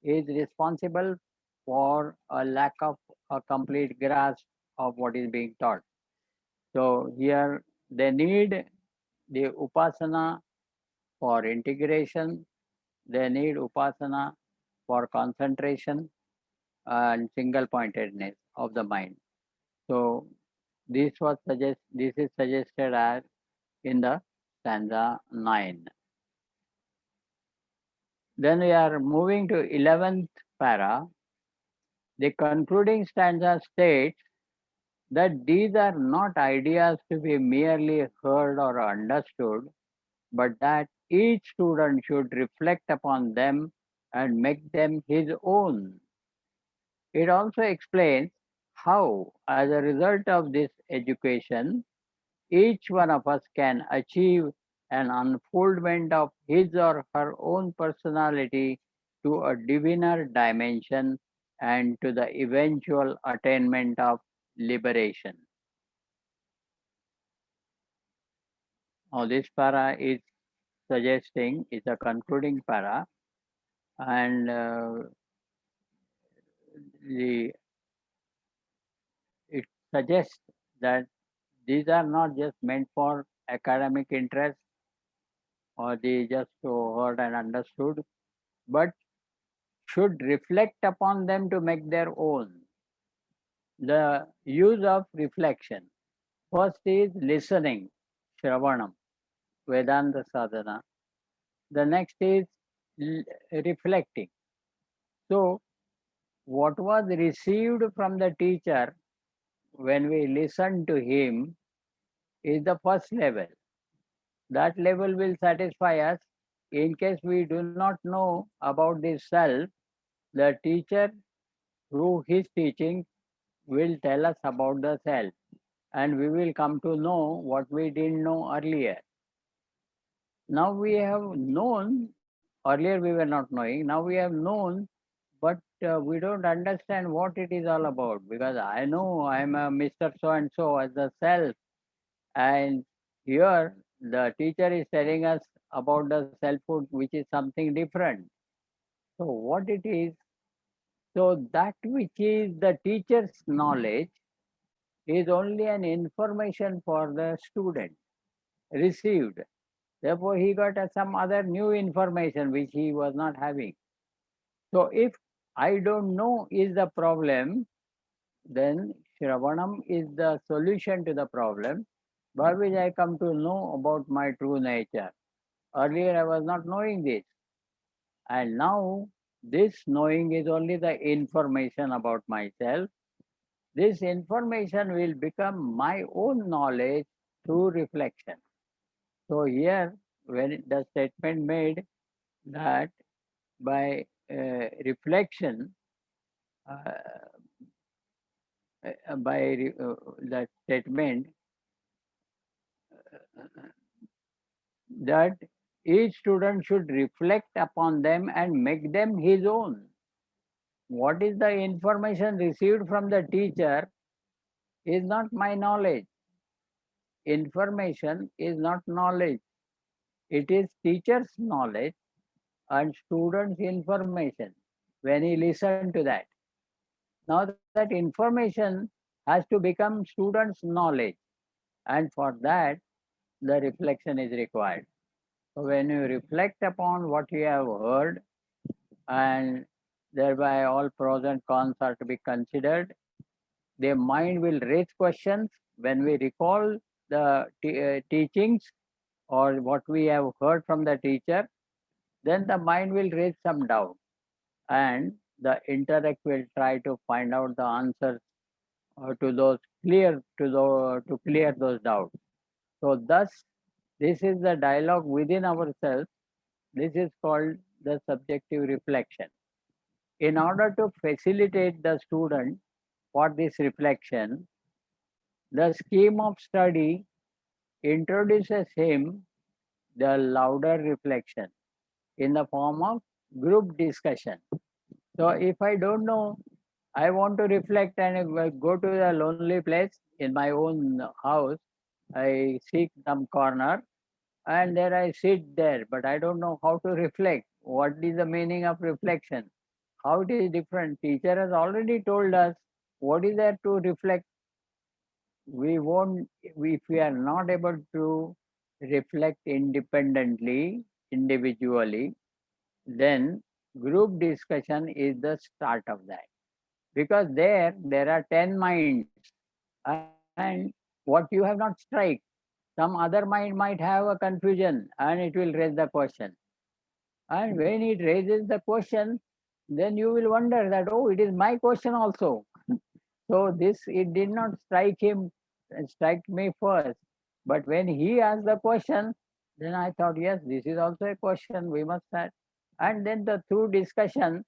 is responsible for a lack of a complete grasp of what is being taught. So here they need the Upasana for integration, they need Upasana for concentration and single pointedness of the mind. So this is suggested as in the stanza 9. Then we are moving to 11th para. The concluding stanza states that these are not ideas to be merely heard or understood, but that each student should reflect upon them and make them his own. It also explains how, as a result of this education, each one of us can achieve an unfoldment of his or her own personality to a diviner dimension and to the eventual attainment of liberation. Now, this para is suggesting, it's a concluding para, and it suggests that these are not just meant for academic interest or they just heard and understood, but should reflect upon them to make their own. The use of reflection. First is listening, Shravanam, Vedanta sadhana. The next is reflecting. So, what was received from the teacher when we listen to him is the first level. That level will satisfy us. In case we do not know about this self, the teacher, through his teaching, will tell us about the self, and we will come to know what we didn't know earlier. Now we have known, earlier we were not knowing, now we have known, but we don't understand what it is all about, because I know I am a Mr. So and so as the self, and here the teacher is telling us about the selfhood, which is something different. So what it is, so that which is the teacher's knowledge is only an information for the student received. Therefore, he got some other new information which he was not having. So, if I don't know is the problem, then Shravanam is the solution to the problem by which I come to know about my true nature. Earlier I was not knowing this. And now this knowing is only the information about myself. This information will become my own knowledge through reflection. So here, when the statement made that by reflection, uh, that statement that each student should reflect upon them and make them his own. What is the information received from the teacher is not my knowledge. Information is not knowledge. It is teacher's knowledge and student's information when he listen to that. Now that information has to become student's knowledge, and for that the reflection is required. So when you reflect upon what you have heard, and thereby all pros and cons are to be considered, the mind will raise questions when we recall the teachings or what we have heard from the teacher. Then the mind will raise some doubt, and the intellect will try to find out the answers to those to clear those doubts. So thus, this is the dialogue within ourselves. This is called the subjective reflection. In order to facilitate the student for this reflection, the scheme of study introduces him the louder reflection in the form of group discussion. So if I don't know, I want to reflect and if I go to a lonely place in my own house. I seek some corner and there I sit there, but I don't know how to reflect. What is the meaning of reflection? How it is different? Teacher has already told us what is there to reflect. We won't, if we are not able to reflect independently, individually, then group discussion is the start of that. Because there are 10 minds, and what you have not strike, some other mind might have a confusion and it will raise the question. And when it raises the question, then you will wonder that, oh, it is my question also. So this, it did not strike him, strike me first. But when he asked the question, then I thought, yes, this is also a question we must have. And then the through discussion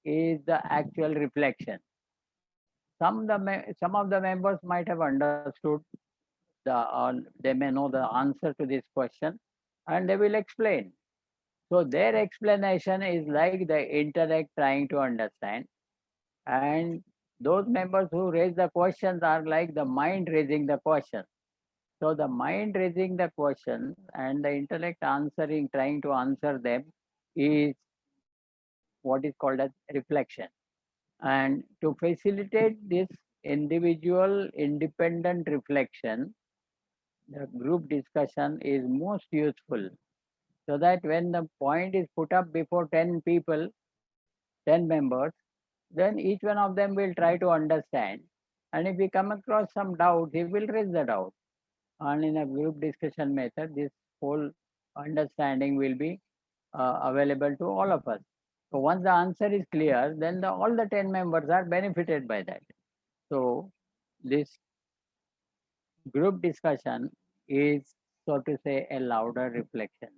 is the actual reflection. Some of the members might have understood they may know the answer to this question, and they will explain. So their explanation is like the intellect trying to understand, and those members who raise the questions are like the mind raising the question. So the mind raising the question and the intellect answering, trying to answer them, is what is called as reflection. And to facilitate this individual independent reflection, the group discussion is most useful, so that when the point is put up before 10 people, 10 members, then each one of them will try to understand. And if we come across some doubt, he will raise the doubt. And in a group discussion method, this whole understanding will be available to all of us. So once the answer is clear, then all the 10 members are benefited by that. So this group discussion is, so to say, a louder reflection.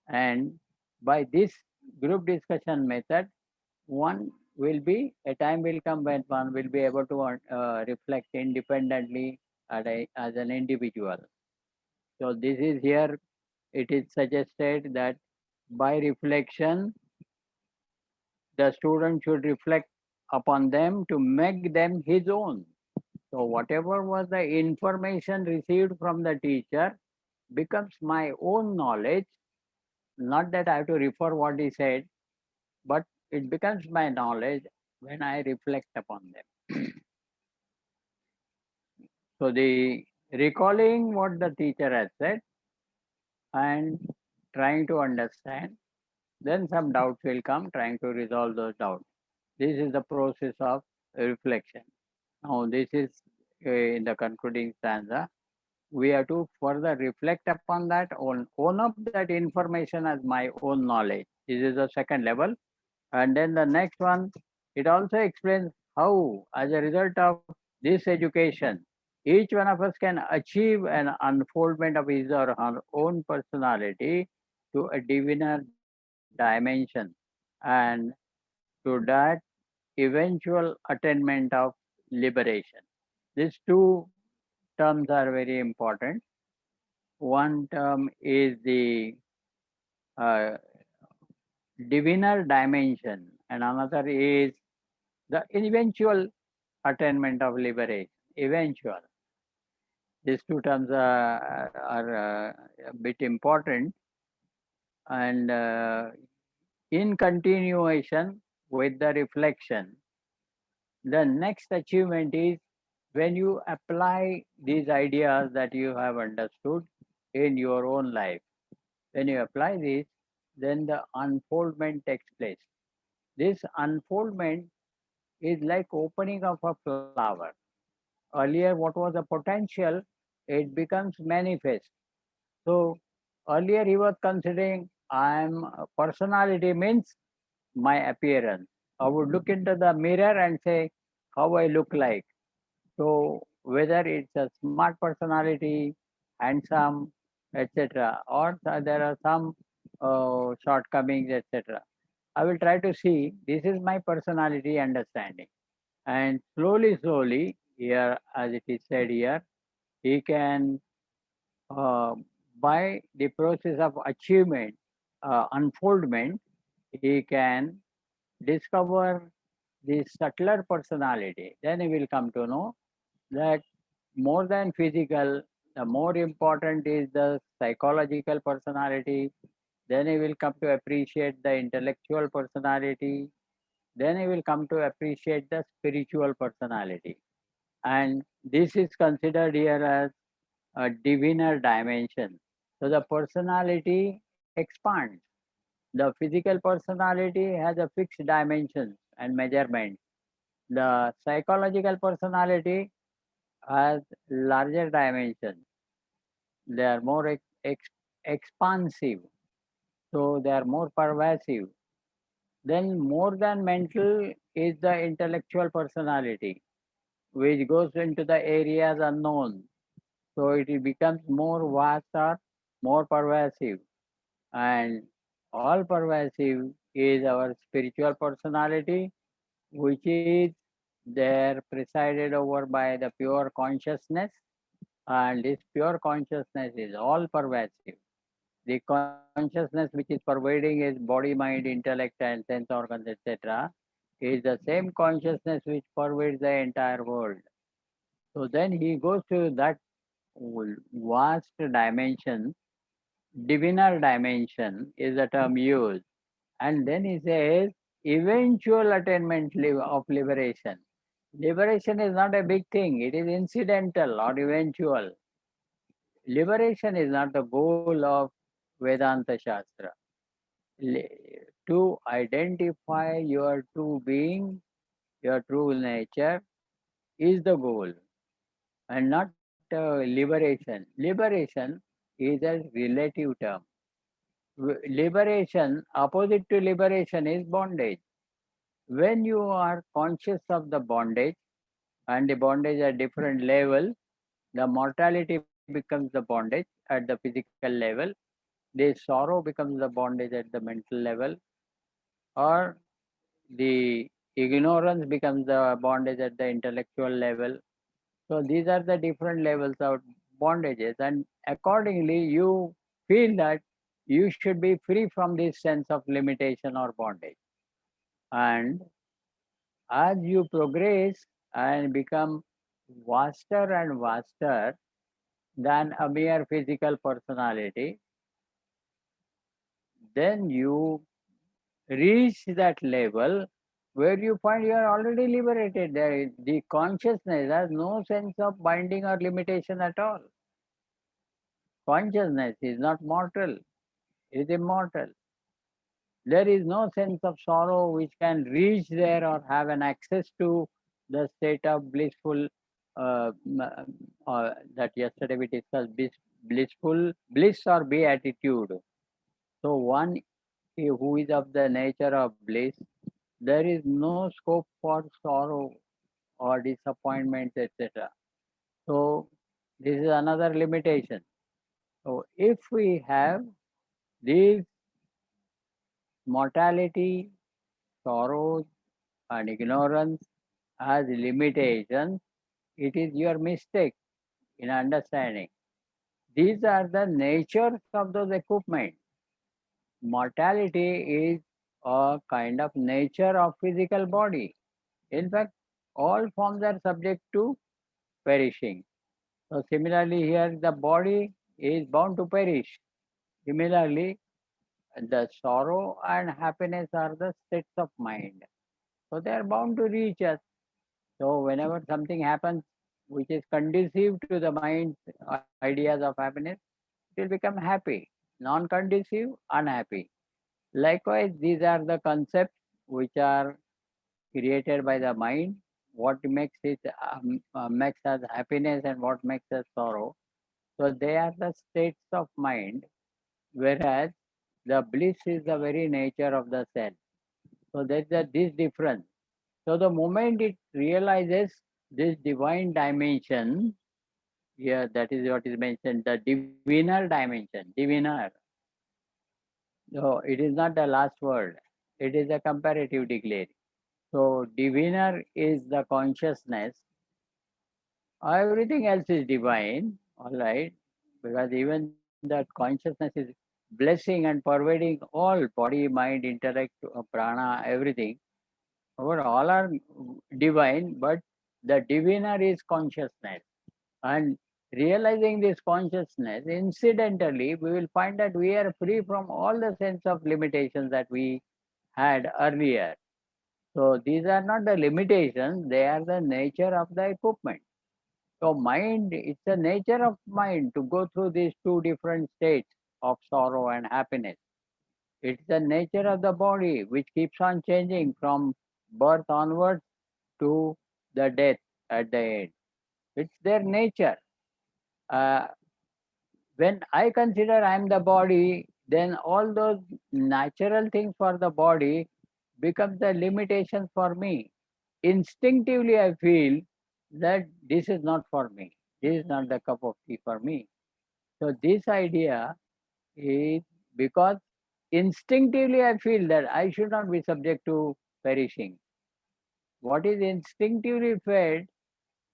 And by this group discussion method, one will be, a time will come when one will be able to reflect independently as an individual. So this is here, it is suggested that by reflection, the student should reflect upon them to make them his own. So whatever was the information received from the teacher becomes my own knowledge. Not that I have to refer what he said, but it becomes my knowledge when I reflect upon them. So the recalling what the teacher has said and trying to understand, then some doubts will come, trying to resolve those doubts. This is the process of reflection. Now this is in the concluding stanza. we have to further reflect upon that, own up that information as my own knowledge. This is the second level. And then the next one, it also explains how, as a result of this education, each one of us can achieve an unfoldment of his or her own personality to a diviner dimension, and to that eventual attainment of liberation. These two terms are very important. One term is the uh, diviner dimension, and another is the eventual attainment of liberation. Eventual. These two terms are a bit important, and in continuation with the reflection, the next achievement is when you apply these ideas that you have understood in your own life. When you apply this, then the unfoldment takes place. This unfoldment is like opening of a flower. Earlier, what was the potential, it becomes manifest. So earlier he was considering I'm personality means my appearance. I would look into the mirror and say how I look like. So whether it's a smart personality, handsome, etc., or there are some shortcomings, etc. I will try to see this is my personality understanding, and slowly, here as it is said here, he can uh, by the process of achievement, unfoldment, he can discover the subtler personality. Then he will come to know that more than physical, the more important is the psychological personality. Then he will come to appreciate the intellectual personality. Then he will come to appreciate the spiritual personality. And this is considered here as a diviner dimension. So the personality expands. The physical personality has a fixed dimensions and measurement. The psychological personality has larger dimensions. They are more expansive, so they are more pervasive. Then, more than mental is the intellectual personality, which goes into the areas unknown. So it becomes more vast or more pervasive. And all pervasive is our spiritual personality, which is there presided over by the pure consciousness. And this pure consciousness is all pervasive. The consciousness which is pervading is body, mind, intellect, and sense organs, etc., is the same consciousness which pervades the entire world. So then he goes to that vast dimension, diviner dimension is the term used. And then he says, eventual attainment of liberation. Liberation is not a big thing, it is incidental or eventual. Liberation is not the goal of Vedanta Shastra. To identify your true being, your true nature is the goal, and not liberation. Liberation is a relative term. Liberation, opposite to liberation, is bondage. When you are conscious of the bondage, and the bondage at different level, the mortality becomes the bondage at the physical level, the sorrow becomes the bondage at the mental level, or the ignorance becomes the bondage at the intellectual level. So these are the different levels of bondages, and accordingly, you feel that you should be free from this sense of limitation or bondage. And as you progress and become vaster and vaster than a mere physical personality, then you reach that level where you find you are already liberated. The consciousness has no sense of binding or limitation at all. Consciousness is not mortal, it is immortal. There is no sense of sorrow which can reach there or have an access to the state of blissful that yesterday we discussed bliss or beatitude. So one who is of the nature of bliss, there is no scope for sorrow or disappointments, etc. So this is another limitation. So if we have these mortality, sorrow, and ignorance as limitations, it is your mistake in understanding. These are the natures of those equipment. Mortality is a kind of nature of physical body. In fact, all forms are subject to perishing. So similarly here the body is bound to perish. Similarly, the sorrow and happiness are the states of mind. So they are bound to reach us. So whenever something happens which is conducive to the mind's ideas of happiness, it will become happy. Non-conducive, unhappy. Likewise, these are the concepts which are created by the mind. What makes us happiness and what makes us sorrow. So they are the states of mind, whereas the bliss is the very nature of the self. So there's this difference. So the moment it realizes this divine dimension, here that is what is mentioned, the diviner dimension, diviner. So it is not the last word, it is a comparative declaration. So diviner is the consciousness. Everything else is divine, all right, because even that consciousness is blessing and pervading all body, mind, intellect, prana, everything. All are divine, but the diviner is consciousness. And realizing this consciousness, incidentally, we will find that we are free from all the sense of limitations that we had earlier. So these are not the limitations, they are the nature of the equipment. So mind, it's the nature of mind to go through these two different states of sorrow and happiness. It's the nature of the body which keeps on changing from birth onwards to the death at the end. It's their nature. Uh, when I consider I am the body, then all those natural things for the body become the limitations for me. Instinctively, I feel that this is not for me. This is not the cup of tea for me. So this idea is because instinctively I feel that I should not be subject to perishing. What is instinctively felt,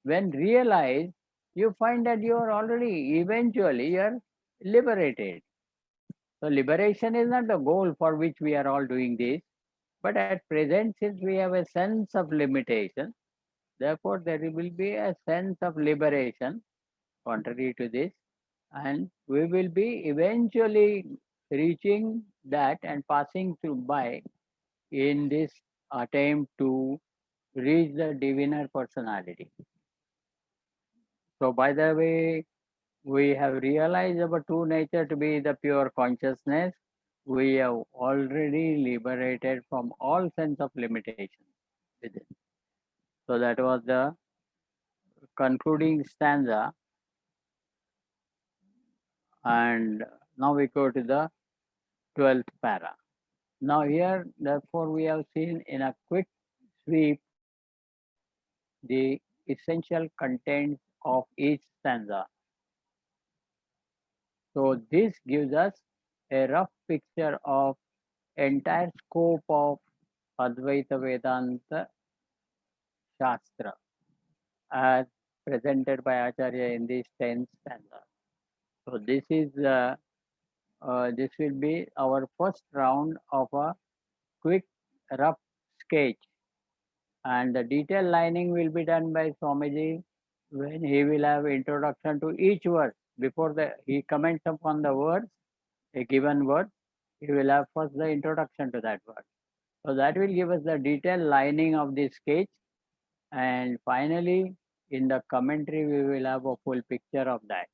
when realized, you find that you are already eventually you are liberated. So liberation is not the goal for which we are all doing this, but at present, since we have a sense of limitation, therefore there will be a sense of liberation contrary to this, and we will be eventually reaching that and passing through by in this attempt to reach the diviner personality. So by the way, we have realized our true nature to be the pure consciousness. We have already liberated from all sense of limitation within. So that was the concluding stanza. And now we go to the 12th para. Now here, therefore, we have seen in a quick sweep the essential contents of each stanza. So this gives us a rough picture of entire scope of Advaita Vedanta Shastra as presented by Acharya in these 10 stanzas. So this will be our first round of a quick rough sketch, and the detailed lining will be done by Swamiji when he will have introduction to each verse. Before he comments upon the words, a given word, he will have first the introduction to that word. So that will give us the detailed lining of the sketch, and finally in the commentary we will have a full picture of that.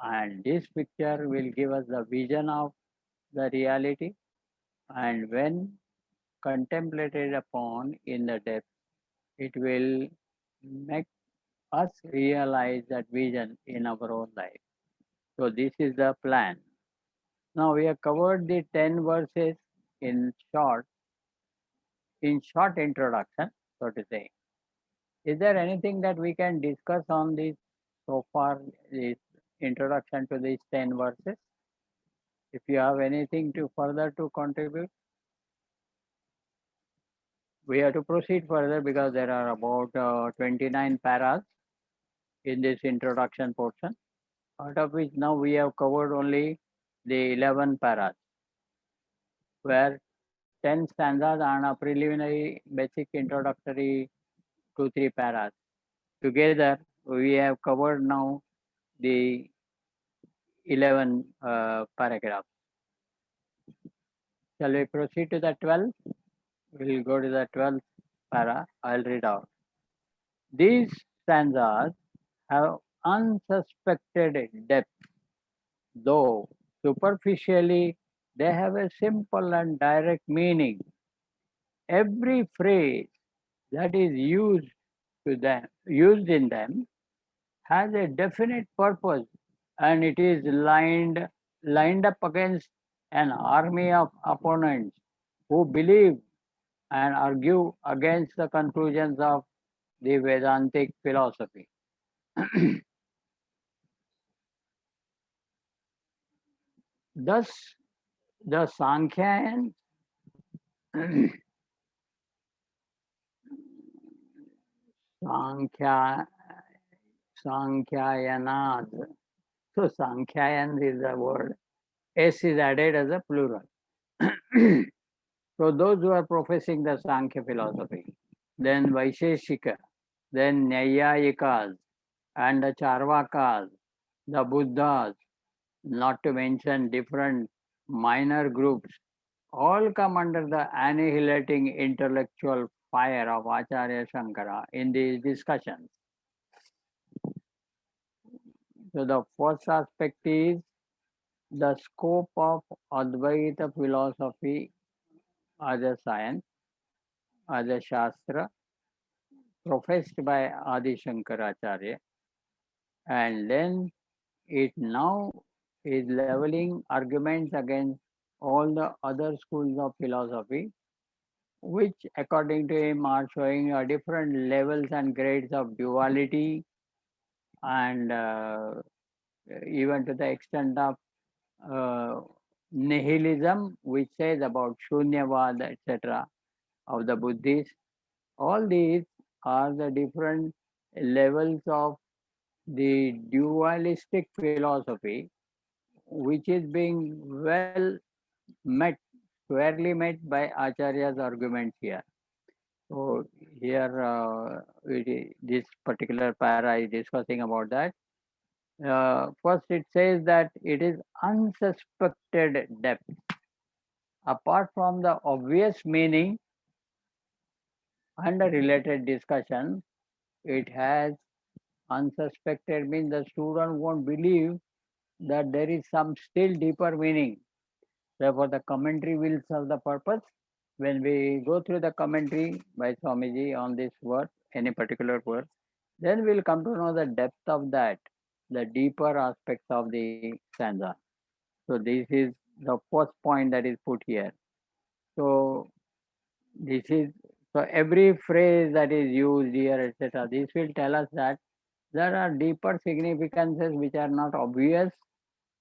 And this picture will give us the vision of the reality, and when contemplated upon in the depth, it will make us realize that vision in our own life. So this is the plan. Now we have covered the 10 verses in short introduction, so to say. Is there anything that we can discuss on this so far, this introduction to these 10 verses? If you have anything to further to contribute, we have to proceed further because there are about 29 paras in this introduction portion, out of which now we have covered only the 11 paras, where 10 stanzas and a preliminary basic introductory 2-3 paras. Together, we have covered now the 11 paragraphs. Shall we proceed to the 12th? We'll go to the 12th para. I'll read out. These stanzas have unsuspected depth, though superficially they have a simple and direct meaning. Every phrase that is used in them has a definite purpose, and it is lined up against an army of opponents who believe and argue against the conclusions of the Vedantic philosophy. Thus, the Sankhyayan Sankhya Sankhyayanad. So Sankhyayan is the word. S is added as a plural. So those who are professing the Sankhya philosophy, then Vaisheshika, then Nyayayikas, and the Charvakas, the Buddhas, not to mention different minor groups, all come under the annihilating intellectual fire of Acharya Shankara in these discussions. So the first aspect is the scope of Advaita philosophy as a science, as a Shastra, professed by Adi Shankaracharya, and then it now is leveling arguments against all the other schools of philosophy, which according to him are showing different levels and grades of duality, and even to the extent of nihilism, which says about Shunyavad, etc., of the Buddhists. All these are the different levels of the dualistic philosophy, which is being well met, squarely met by Acharya's arguments here. So here, this particular para is discussing about that. First, it says that it is unsuspected depth. Apart from the obvious meaning and the related discussion, it has unsuspected means the student won't believe that there is some still deeper meaning. Therefore, the commentary will serve the purpose. When we go through the commentary by Swamiji on this verse, any particular verse, then we'll come to know the depth of that, the deeper aspects of the stanza. So this is the first point that is put here. So this is, so every phrase that is used here, etc., this will tell us that there are deeper significances which are not obvious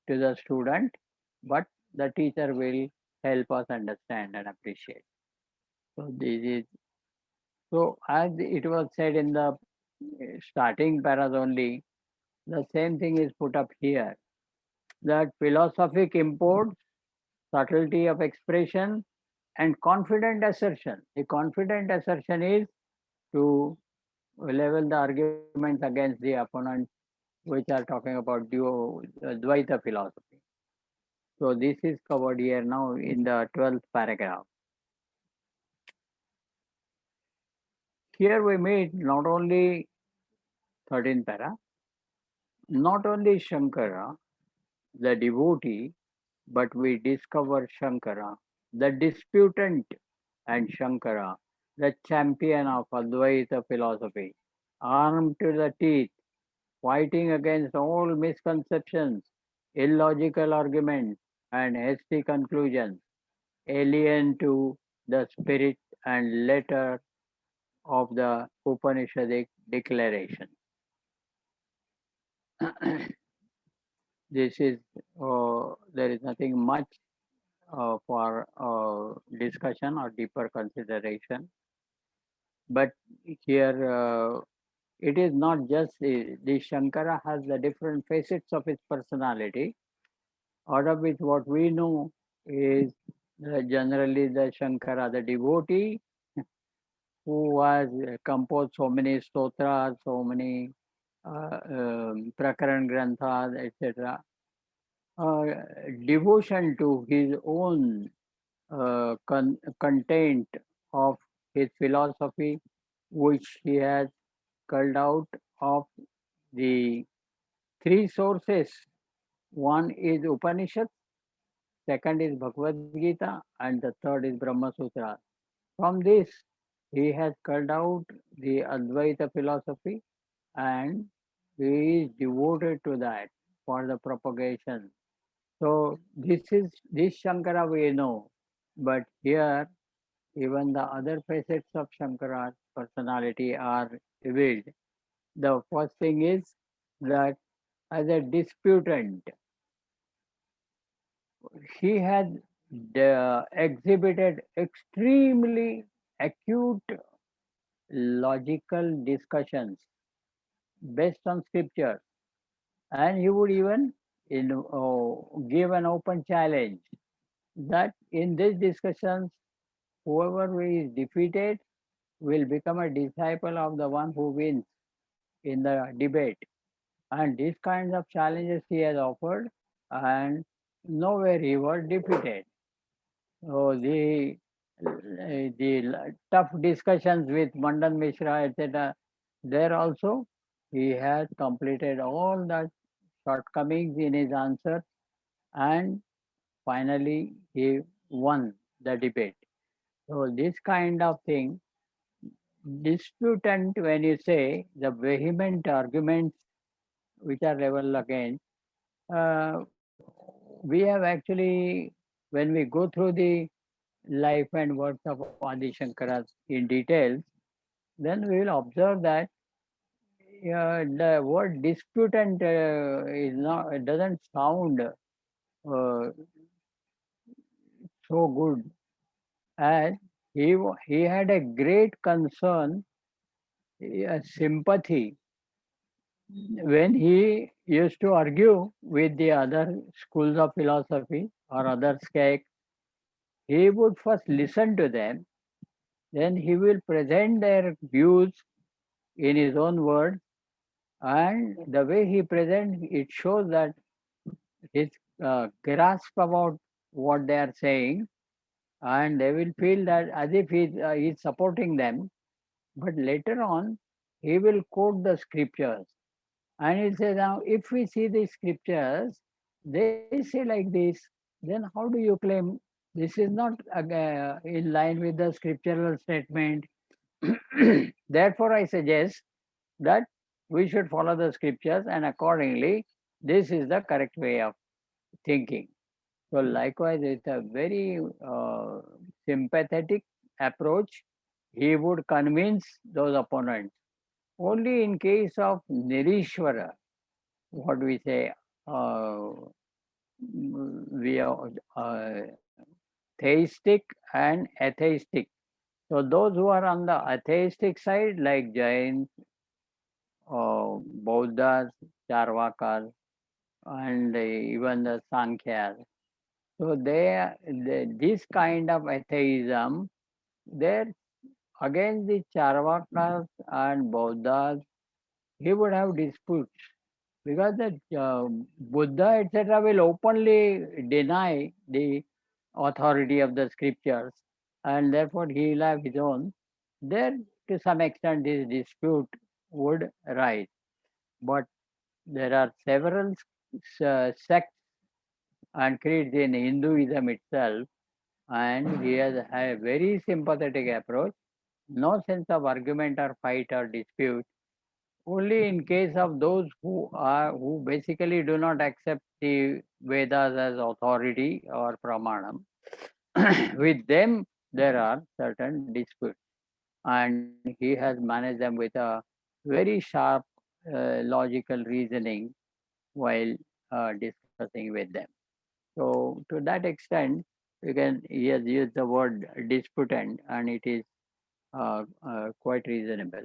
to the student, but the teacher will help us understand and appreciate. So this is, so as it was said in the starting paras only, the same thing is put up here, that philosophic imports, subtlety of expression, and confident assertion. The confident assertion is to level the arguments against the opponents, which are talking about Dvaita philosophy. So this is covered here now in the 12th paragraph. Here we meet not only 13th para, not only Shankara, the devotee, but we discover Shankara, the disputant, and Shankara, the champion of Advaita philosophy. armed to the teeth, fighting against all misconceptions, illogical arguments, and hasty conclusions, alien to the spirit and letter of the Upanishadic declaration. This is, there is nothing much for discussion or deeper consideration. But here, it is not just the Shankara has the different facets of his personality, out of which what we know is generally the Shankara, the devotee, who has composed so many stotras, so many prakaran granthas, etc. Devotion to his own content of his philosophy, which he has culled out of the three sources. One is Upanishad, second is Bhagavad Gita, and the third is Brahma Sutra. From this, he has culled out the Advaita philosophy, and he is devoted to that for the propagation. So this Shankara we know, but here even the other facets of Shankara's personality are revealed. The first thing is that as a disputant, he had exhibited extremely acute logical discussions based on scripture, and he would even give an open challenge that in these discussions, whoever is defeated will become a disciple of the one who wins in the debate. And these kinds of challenges he has offered, and nowhere he was defeated. So the tough discussions with Mandan Mishra, etc., there also he has completed all the shortcomings in his answer, and finally he won the debate. So this kind of thing, disputant, when you say the vehement arguments which are leveled against, uh, we have actually, when we go through the life and works of Adi Shankara in details, then we will observe that the word disputant is not, it doesn't sound so good, as he had a great concern, a sympathy when he used to argue with the other schools of philosophy or other sects. He would first listen to them, then he will present their views in his own words, and the way he presents it shows that his grasp about what they are saying, and they will feel that as if he's supporting them. But later on, he will quote the scriptures, and he says, now if we see the scriptures, they say like this, then how do you claim this is not in line with the scriptural statement? Therefore, I suggest that we should follow the scriptures, and accordingly, this is the correct way of thinking. So, likewise, it's a very sympathetic approach. He would convince those opponents. Only in case of Nirishwara, what we say, we are theistic and atheistic. So those who are on the atheistic side, like Jains, Bauddhas, Charvakas, and even the Sankhyas. So this kind of atheism, there against the Charvakas and Bauddhas, he would have disputes, because the Buddha, etc., will openly deny the authority of the scriptures, and therefore he will have his own. There, to some extent, this dispute would arise. But there are several sects and creeds in Hinduism itself, and he has a very sympathetic approach, no sense of argument or fight or dispute. only in case of those who basically do not accept the Vedas as authority or pramanam. With them, there are certain disputes, and he has managed them with a very sharp logical reasoning while discussing with them. So, to that extent, he has used the word disputant, and it is quite reasonable.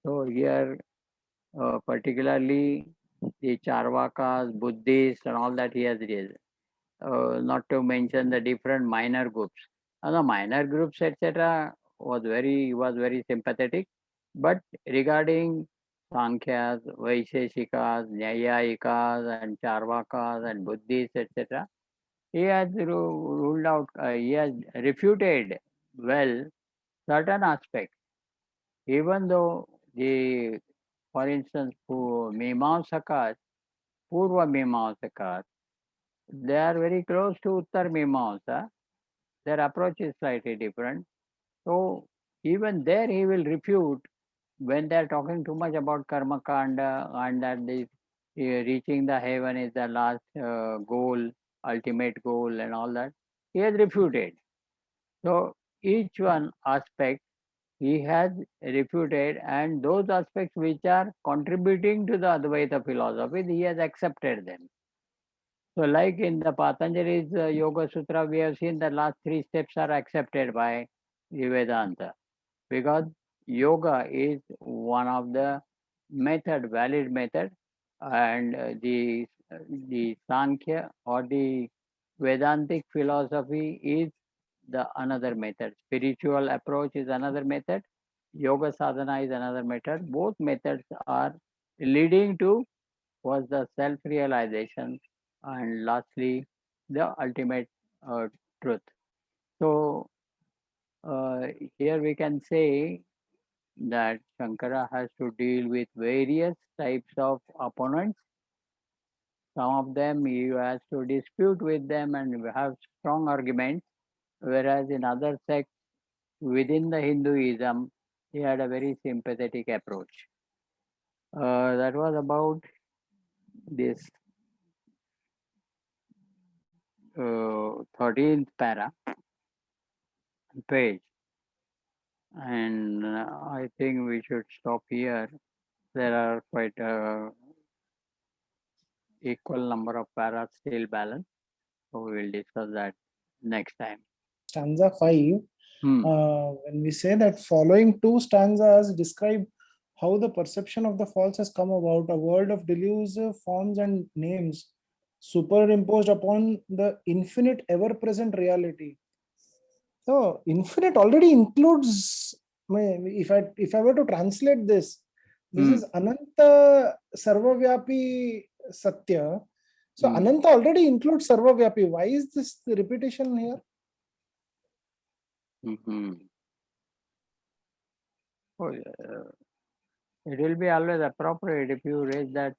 So, here, particularly the Charvakas, Buddhists, and all that he has raised, not to mention the different minor groups. And the minor groups, etc., was very sympathetic. But regarding Sankhyas, Vaisheshikas, Nyayayikas, and Charvakas, and Buddhists, etc., he has ruled out, he has refuted well certain aspects, even though the, for instance, Mimamsakas, Purva Mimamsakas, they are very close to Uttar Mimamsa. Their approach is slightly different. So even there he will refute when they are talking too much about karma kanda and that reaching the heaven is the last goal, ultimate goal, and all that. He has refuted. So each one aspect he has refuted, and those aspects which are contributing to the Advaita philosophy, he has accepted them. So, like in the Patanjali's Yoga Sutra, we have seen the last three steps are accepted by the Vedanta, because yoga is one of the valid method, and the Sankhya or the Vedantic philosophy is the another method. Spiritual approach is another method. Yoga sadhana is another method. Both methods are leading to was the self-realization, and lastly the ultimate uh, truth. So uh, here we can say that Shankara has to deal with various types of opponents. Some of them he has to dispute with them and have strong arguments, whereas in other sects within the Hinduism, he had a very sympathetic approach. That was about this 13th para page, and I think we should stop here. There are quite equal number of paras still balanced, so we will discuss that next time. Stanza 5, Hmm. when we say that following two stanzas describe how the perception of the false has come about, a world of delusive forms and names superimposed upon the infinite ever-present reality. So infinite already includes, if I were to translate this is Ananta Sarvavyapi Satya. So Ananta already includes Sarvavyapi. Why is this the repetition here? Oh, it will be always appropriate if you raise that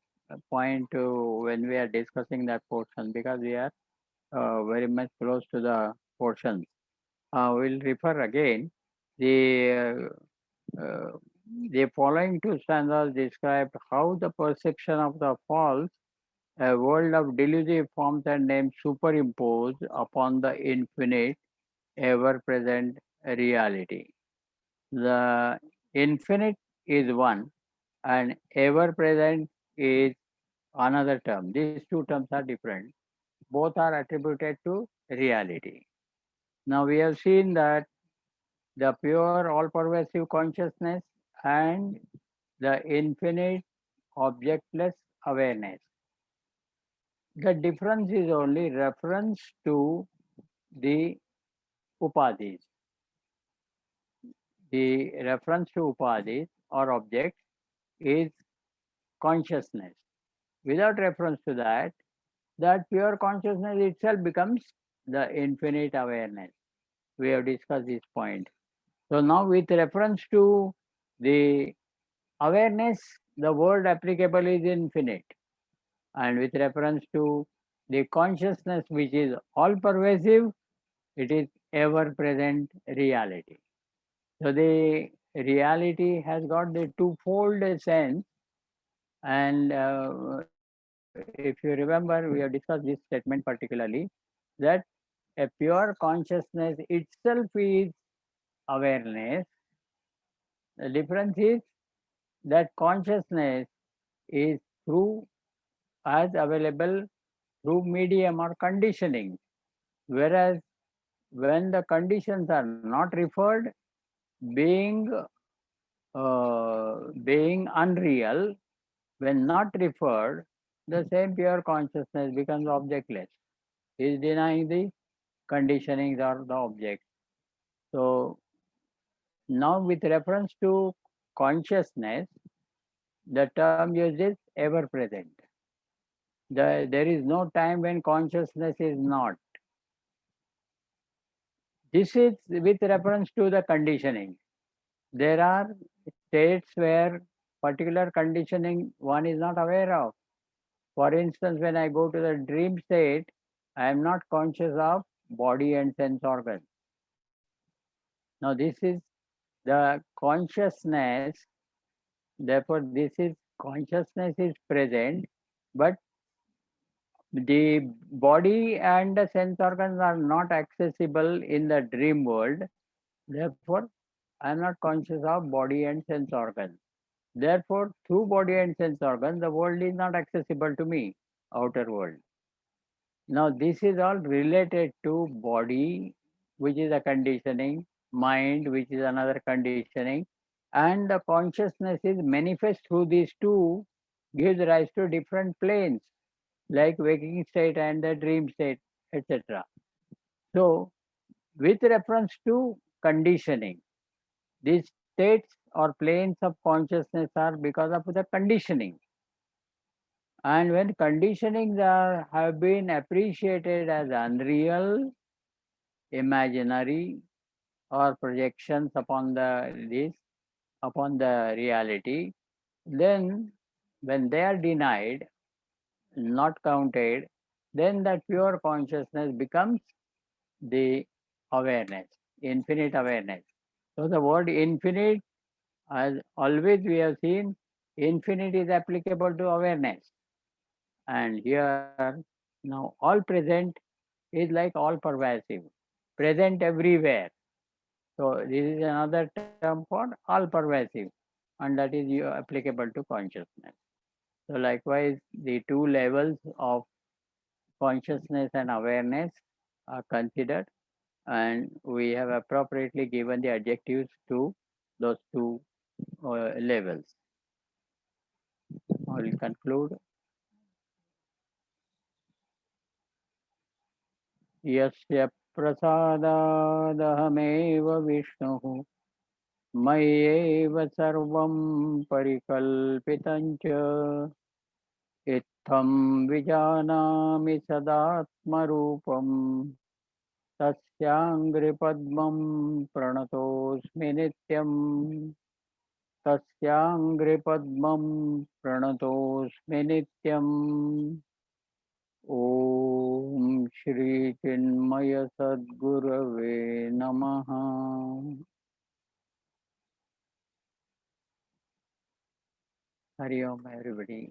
point when we are discussing that portion, because we are very much close to the portions. We'll refer again. The following two stanzas describe how the perception of the false, a world of delusive forms and names superimposed upon the infinite, ever-present reality. The infinite is one, and ever-present is another term. These two terms are different. Both are attributed to reality. Now we have seen that the pure all-pervasive consciousness and the infinite objectless awareness. The difference is only reference to the upadhis. The reference to upadhis or objects is consciousness. Without reference to that, that pure consciousness itself becomes the infinite awareness. We have discussed this point. So now with reference to the awareness, the word applicable is infinite. And with reference to the consciousness, which is all pervasive, it is ever present reality. So the reality has got the twofold sense, And if you remember, we have discussed this statement particularly, that a pure consciousness itself is awareness. The difference is that consciousness is through as available through medium or conditioning, whereas when the conditions are not referred, being being unreal, when not referred, the same pure consciousness becomes objectless. He is denying the conditionings or the object. So now with reference to consciousness, the term used is ever present. There is no time when consciousness is not. This is with reference to the conditioning. There are states where particular conditioning one is not aware of. For instance, when I go to the dream state, I am not conscious of body and sense organs. Now, this is the consciousness, therefore, this is consciousness is present, but the body and the sense organs are not accessible in the dream world. Therefore, I am not conscious of body and sense organs. Therefore, through body and sense organs, the world is not accessible to me, outer world. Now, this is all related to body, which is a conditioning, mind, which is another conditioning, and the consciousness is manifest through these two, gives rise to different planes, like waking state and the dream state, etc. So, with reference to conditioning, these states or planes of consciousness are because of the conditioning. And when conditionings have been appreciated as unreal, imaginary, or projections upon upon the reality, then when they are denied, not counted, then that pure consciousness becomes the awareness, infinite awareness. So the word infinite, as always we have seen, infinite is applicable to awareness. And here now all present is like all pervasive, present everywhere. So this is another term for all pervasive, and that is applicable to consciousness. So likewise, the two levels of consciousness and awareness are considered, and we have appropriately given the adjectives to those two levels. I will conclude. यस्य प्रसादादहमेव विष्णुः मय्येव सर्वं परिकल्पितं च इत्थं विजानामि सदात्मरूपं तस्याङ्घ्रिपद्मं प्रणतोऽस्मि नित्यं तस्याङ्घ्रिपद्मं प्रणतोऽस्मि नित्यम् ॐ श्री चिन्मय सद्गुरवे नमः। Hari Om, everybody.